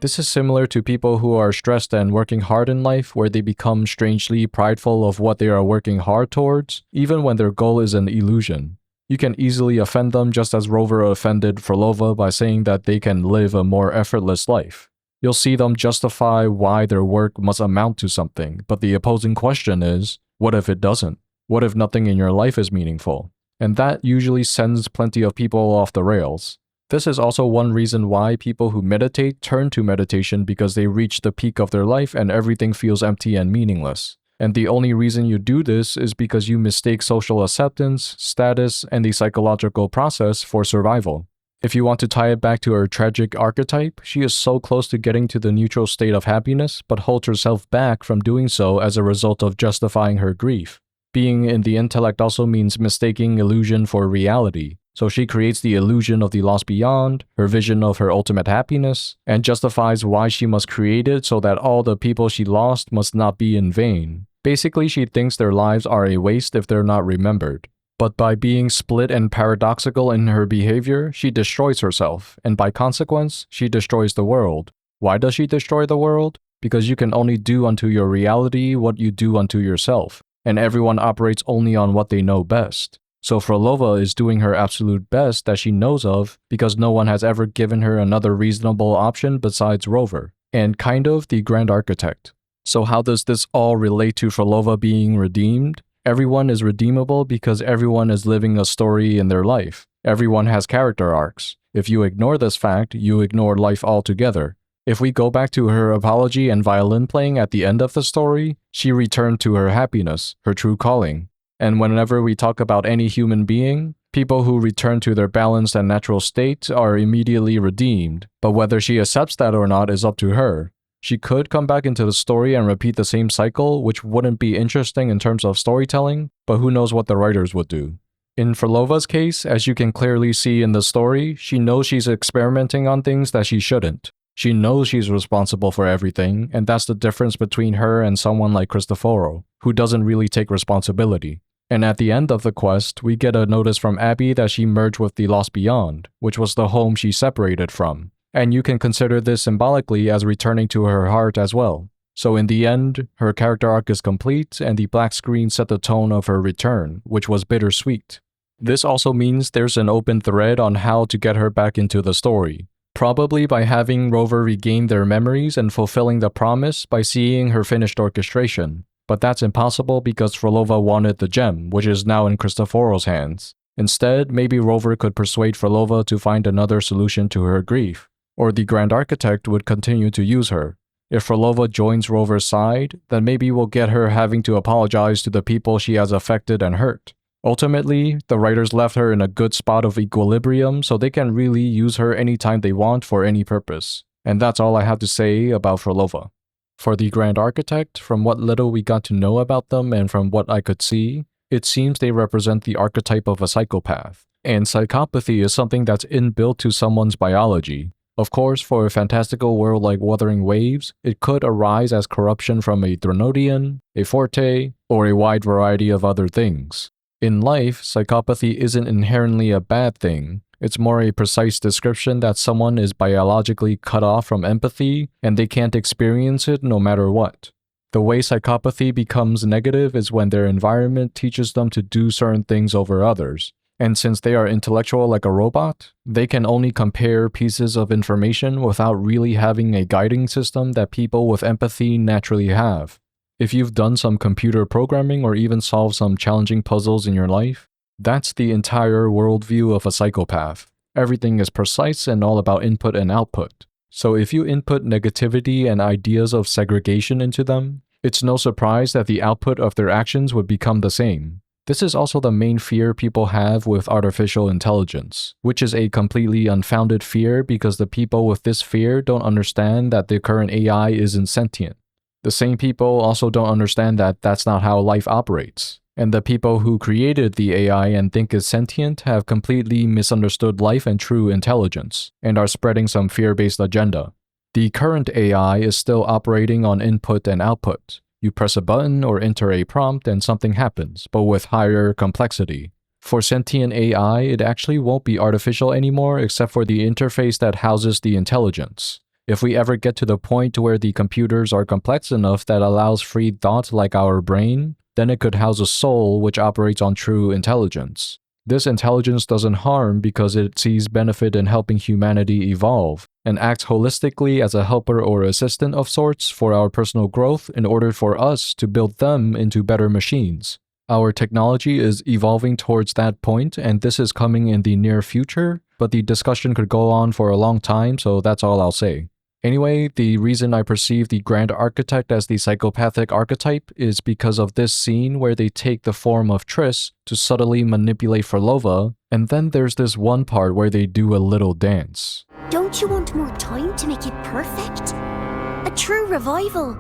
This is similar to people who are stressed and working hard in life, where they become strangely prideful of what they are working hard towards, even when their goal is an illusion. You can easily offend them just as Rover offended Phrolova by saying that they can live a more effortless life. You'll see them justify why their work must amount to something, but the opposing question is, what if it doesn't? What if nothing in your life is meaningful? And that usually sends plenty of people off the rails. This is also one reason why people who meditate turn to meditation, because they reach the peak of their life and everything feels empty and meaningless. And the only reason you do this is because you mistake social acceptance, status, and the psychological process for survival. If you want to tie it back to her tragic archetype, she is so close to getting to the neutral state of happiness, but holds herself back from doing so as a result of justifying her grief. Being in the intellect also means mistaking illusion for reality. So she creates the illusion of the lost beyond, her vision of her ultimate happiness, and justifies why she must create it so that all the people she lost must not be in vain. Basically, she thinks their lives are a waste if they're not remembered. But by being split and paradoxical in her behavior, she destroys herself, and by consequence, she destroys the world. Why does she destroy the world? Because you can only do unto your reality what you do unto yourself, and everyone operates only on what they know best. So Phrolova is doing her absolute best that she knows of because no one has ever given her another reasonable option besides Rover, and kind of the Grand Architect. So how does this all relate to Phrolova being redeemed? Everyone is redeemable because everyone is living a story in their life. Everyone has character arcs. If you ignore this fact, you ignore life altogether. If we go back to her apology and violin playing at the end of the story, she returned to her happiness, her true calling. And whenever we talk about any human being, people who return to their balanced and natural state are immediately redeemed, but whether she accepts that or not is up to her. She could come back into the story and repeat the same cycle, which wouldn't be interesting in terms of storytelling, but who knows what the writers would do. In Phrolova's case, as you can clearly see in the story, she knows she's experimenting on things that she shouldn't. She knows she's responsible for everything, and that's the difference between her and someone like Cristoforo, who doesn't really take responsibility. And at the end of the quest, we get a notice from Abby that she merged with the Lost Beyond, which was the home she separated from. And you can consider this symbolically as returning to her heart as well. So in the end, her character arc is complete, and the black screen set the tone of her return, which was bittersweet. This also means there's an open thread on how to get her back into the story. Probably by having Rover regain their memories and fulfilling the promise by seeing her finished orchestration. But that's impossible because Phrolova wanted the gem, which is now in Cristoforo's hands. Instead, maybe Rover could persuade Phrolova to find another solution to her grief, or the Grand Architect would continue to use her. If Phrolova joins Rover's side, then maybe we'll get her having to apologize to the people she has affected and hurt. Ultimately, the writers left her in a good spot of equilibrium so they can really use her anytime they want for any purpose. And that's all I have to say about Phrolova. For the Grand Architect, from what little we got to know about them and from what I could see, it seems they represent the archetype of a psychopath. And psychopathy is something that's inbuilt to someone's biology. Of course, for a fantastical world like Wuthering Waves, it could arise as corruption from a Threnodian, a Forte, or a wide variety of other things. In life, psychopathy isn't inherently a bad thing. It's more a precise description that someone is biologically cut off from empathy and they can't experience it no matter what. The way psychopathy becomes negative is when their environment teaches them to do certain things over others. And since they are intellectual like a robot, they can only compare pieces of information without really having a guiding system that people with empathy naturally have. If you've done some computer programming or even solved some challenging puzzles in your life, that's the entire worldview of a psychopath. Everything is precise and all about input and output. So if you input negativity and ideas of segregation into them, it's no surprise that the output of their actions would become the same. This is also the main fear people have with artificial intelligence, which is a completely unfounded fear because the people with this fear don't understand that the current AI isn't sentient. The same people also don't understand that that's not how life operates. And the people who created the AI and think it's sentient have completely misunderstood life and true intelligence, and are spreading some fear-based agenda. The current AI is still operating on input and output. You press a button or enter a prompt and something happens, but with higher complexity. For sentient AI, it actually won't be artificial anymore except for the interface that houses the intelligence. If we ever get to the point where the computers are complex enough that allows free thought like our brain, then it could house a soul which operates on true intelligence. This intelligence doesn't harm because it sees benefit in helping humanity evolve, and acts holistically as a helper or assistant of sorts for our personal growth in order for us to build them into better machines. Our technology is evolving towards that point, and this is coming in the near future, but the discussion could go on for a long time, so that's all I'll say. Anyway, the reason I perceive the Grand Architect as the psychopathic archetype is because of this scene where they take the form of Triss to subtly manipulate Phrolova, and then there's this one part where they do a little dance. Don't you want more time to make it perfect? A true revival,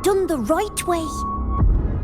done the right way.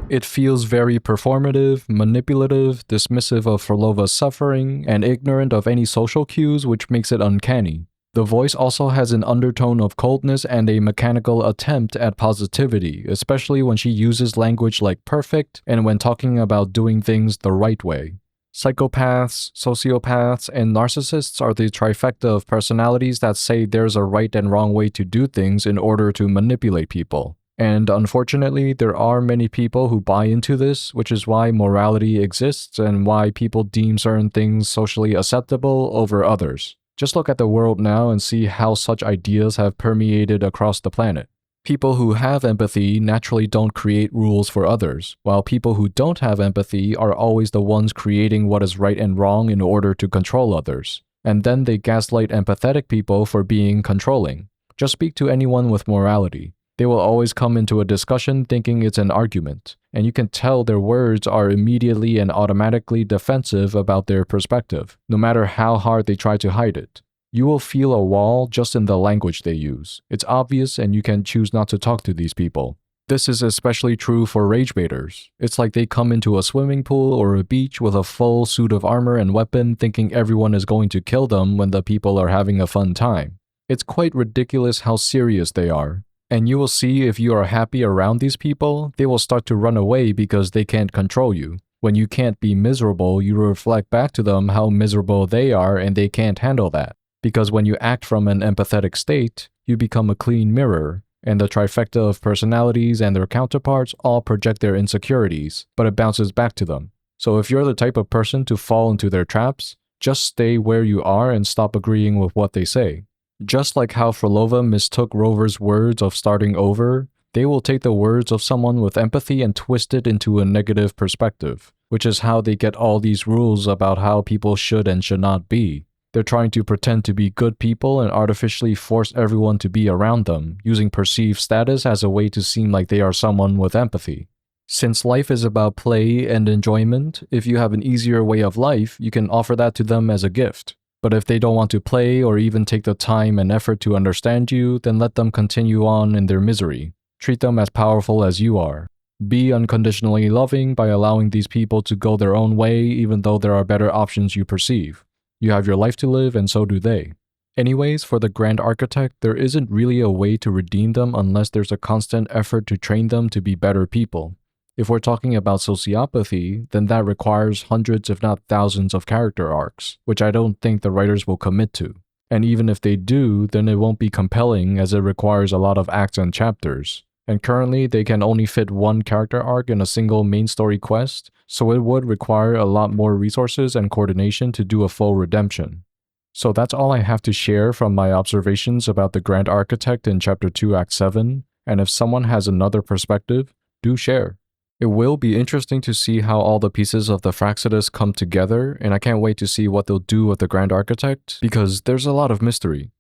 It feels very performative, manipulative, dismissive of Phrolova's suffering, and ignorant of any social cues, which makes it uncanny. The voice also has an undertone of coldness and a mechanical attempt at positivity, especially when she uses language like perfect and when talking about doing things the right way. Psychopaths, sociopaths, and narcissists are the trifecta of personalities that say there's a right and wrong way to do things in order to manipulate people. And unfortunately, there are many people who buy into this, which is why morality exists and why people deem certain things socially acceptable over others. Just look at the world now and see how such ideas have permeated across the planet. People who have empathy naturally don't create rules for others, while people who don't have empathy are always the ones creating what is right and wrong in order to control others. And then they gaslight empathetic people for being controlling. Just speak to anyone with morality. They will always come into a discussion thinking it's an argument, and you can tell their words are immediately and automatically defensive about their perspective, no matter how hard they try to hide it. You will feel a wall just in the language they use. It's obvious and you can choose not to talk to these people. This is especially true for rage baiters. It's like they come into a swimming pool or a beach with a full suit of armor and weapon thinking everyone is going to kill them when the people are having a fun time. It's quite ridiculous how serious they are. And you will see if you are happy around these people, they will start to run away because they can't control you. When you can't be miserable, you reflect back to them how miserable they are and they can't handle that. Because when you act from an empathetic state, you become a clean mirror, and the trifecta of personalities and their counterparts all project their insecurities, but it bounces back to them. So if you're the type of person to fall into their traps, just stay where you are and stop agreeing with what they say. Just like how Phrolova mistook Rover's words of starting over, they will take the words of someone with empathy and twist it into a negative perspective, which is how they get all these rules about how people should and should not be. They're trying to pretend to be good people and artificially force everyone to be around them, using perceived status as a way to seem like they are someone with empathy. Since life is about play and enjoyment, if you have an easier way of life, you can offer that to them as a gift. But if they don't want to play or even take the time and effort to understand you, then let them continue on in their misery. Treat them as powerful as you are. Be unconditionally loving by allowing these people to go their own way even though there are better options you perceive. You have your life to live and so do they. Anyways, for the Grand Architect, there isn't really a way to redeem them unless there's a constant effort to train them to be better people. If we're talking about sociopathy, then that requires hundreds if not thousands of character arcs, which I don't think the writers will commit to. And even if they do, then it won't be compelling as it requires a lot of acts and chapters. And currently, they can only fit one character arc in a single main story quest, so it would require a lot more resources and coordination to do a full redemption. So that's all I have to share from my observations about the Grand Architect in Chapter 2 Act 7, and if someone has another perspective, do share. It will be interesting to see how all the pieces of the Fractsidus come together, and I can't wait to see what they'll do with the Grand Architect, because there's a lot of mystery.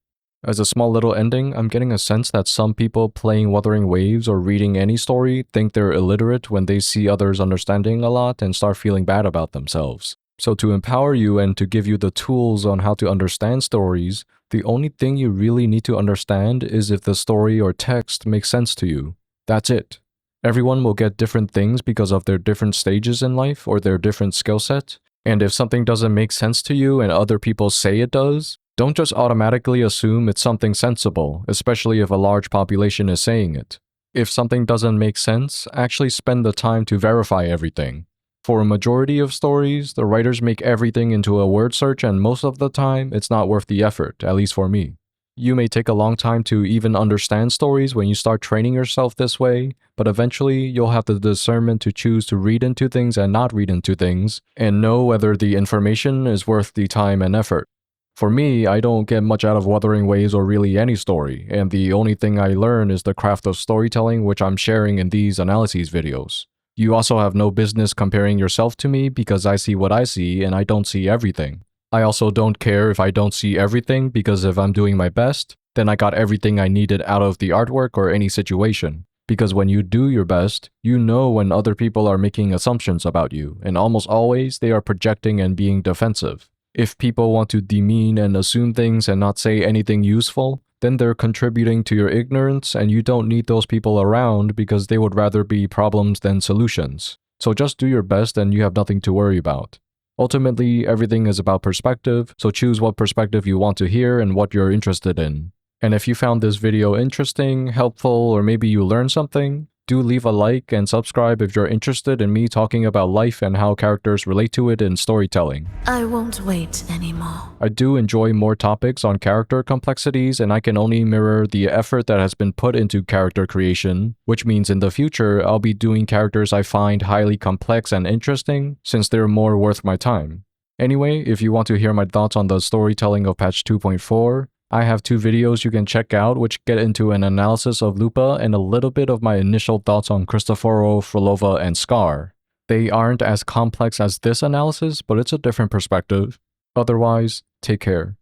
As a small little ending, I'm getting a sense that some people playing Wuthering Waves or reading any story think they're illiterate when they see others understanding a lot and start feeling bad about themselves. So to empower you and to give you the tools on how to understand stories, the only thing you really need to understand is if the story or text makes sense to you. That's it. Everyone will get different things because of their different stages in life or their different skill set, and if something doesn't make sense to you and other people say it does, don't just automatically assume it's something sensible, especially if a large population is saying it. If something doesn't make sense, actually spend the time to verify everything. For a majority of stories, the writers make everything into a word search and most of the time, it's not worth the effort, at least for me. You may take a long time to even understand stories when you start training yourself this way, but eventually you'll have the discernment to choose to read into things and not read into things, and know whether the information is worth the time and effort. For me, I don't get much out of Wuthering Waves or really any story, and the only thing I learn is the craft of storytelling which I'm sharing in these analyses videos. You also have no business comparing yourself to me because I see what I see and I don't see everything. I also don't care if I don't see everything because if I'm doing my best, then I got everything I needed out of the artwork or any situation. Because when you do your best, you know when other people are making assumptions about you, and almost always they are projecting and being defensive. If people want to demean and assume things and not say anything useful, then they're contributing to your ignorance and you don't need those people around because they would rather be problems than solutions. So just do your best and you have nothing to worry about. Ultimately, everything is about perspective, so choose what perspective you want to hear and what you're interested in. And if you found this video interesting, helpful, or maybe you learned something, do leave a like and subscribe if you're interested in me talking about life and how characters relate to it in storytelling. I won't wait anymore. I do enjoy more topics on character complexities, and I can only mirror the effort that has been put into character creation, which means in the future I'll be doing characters I find highly complex and interesting, since they're more worth my time. Anyway, if you want to hear my thoughts on the storytelling of patch 2.4, I have 2 videos you can check out which get into an analysis of Lupa and a little bit of my initial thoughts on Cristoforo, Phrolova, and Scar. They aren't as complex as this analysis, but it's a different perspective. Otherwise, take care.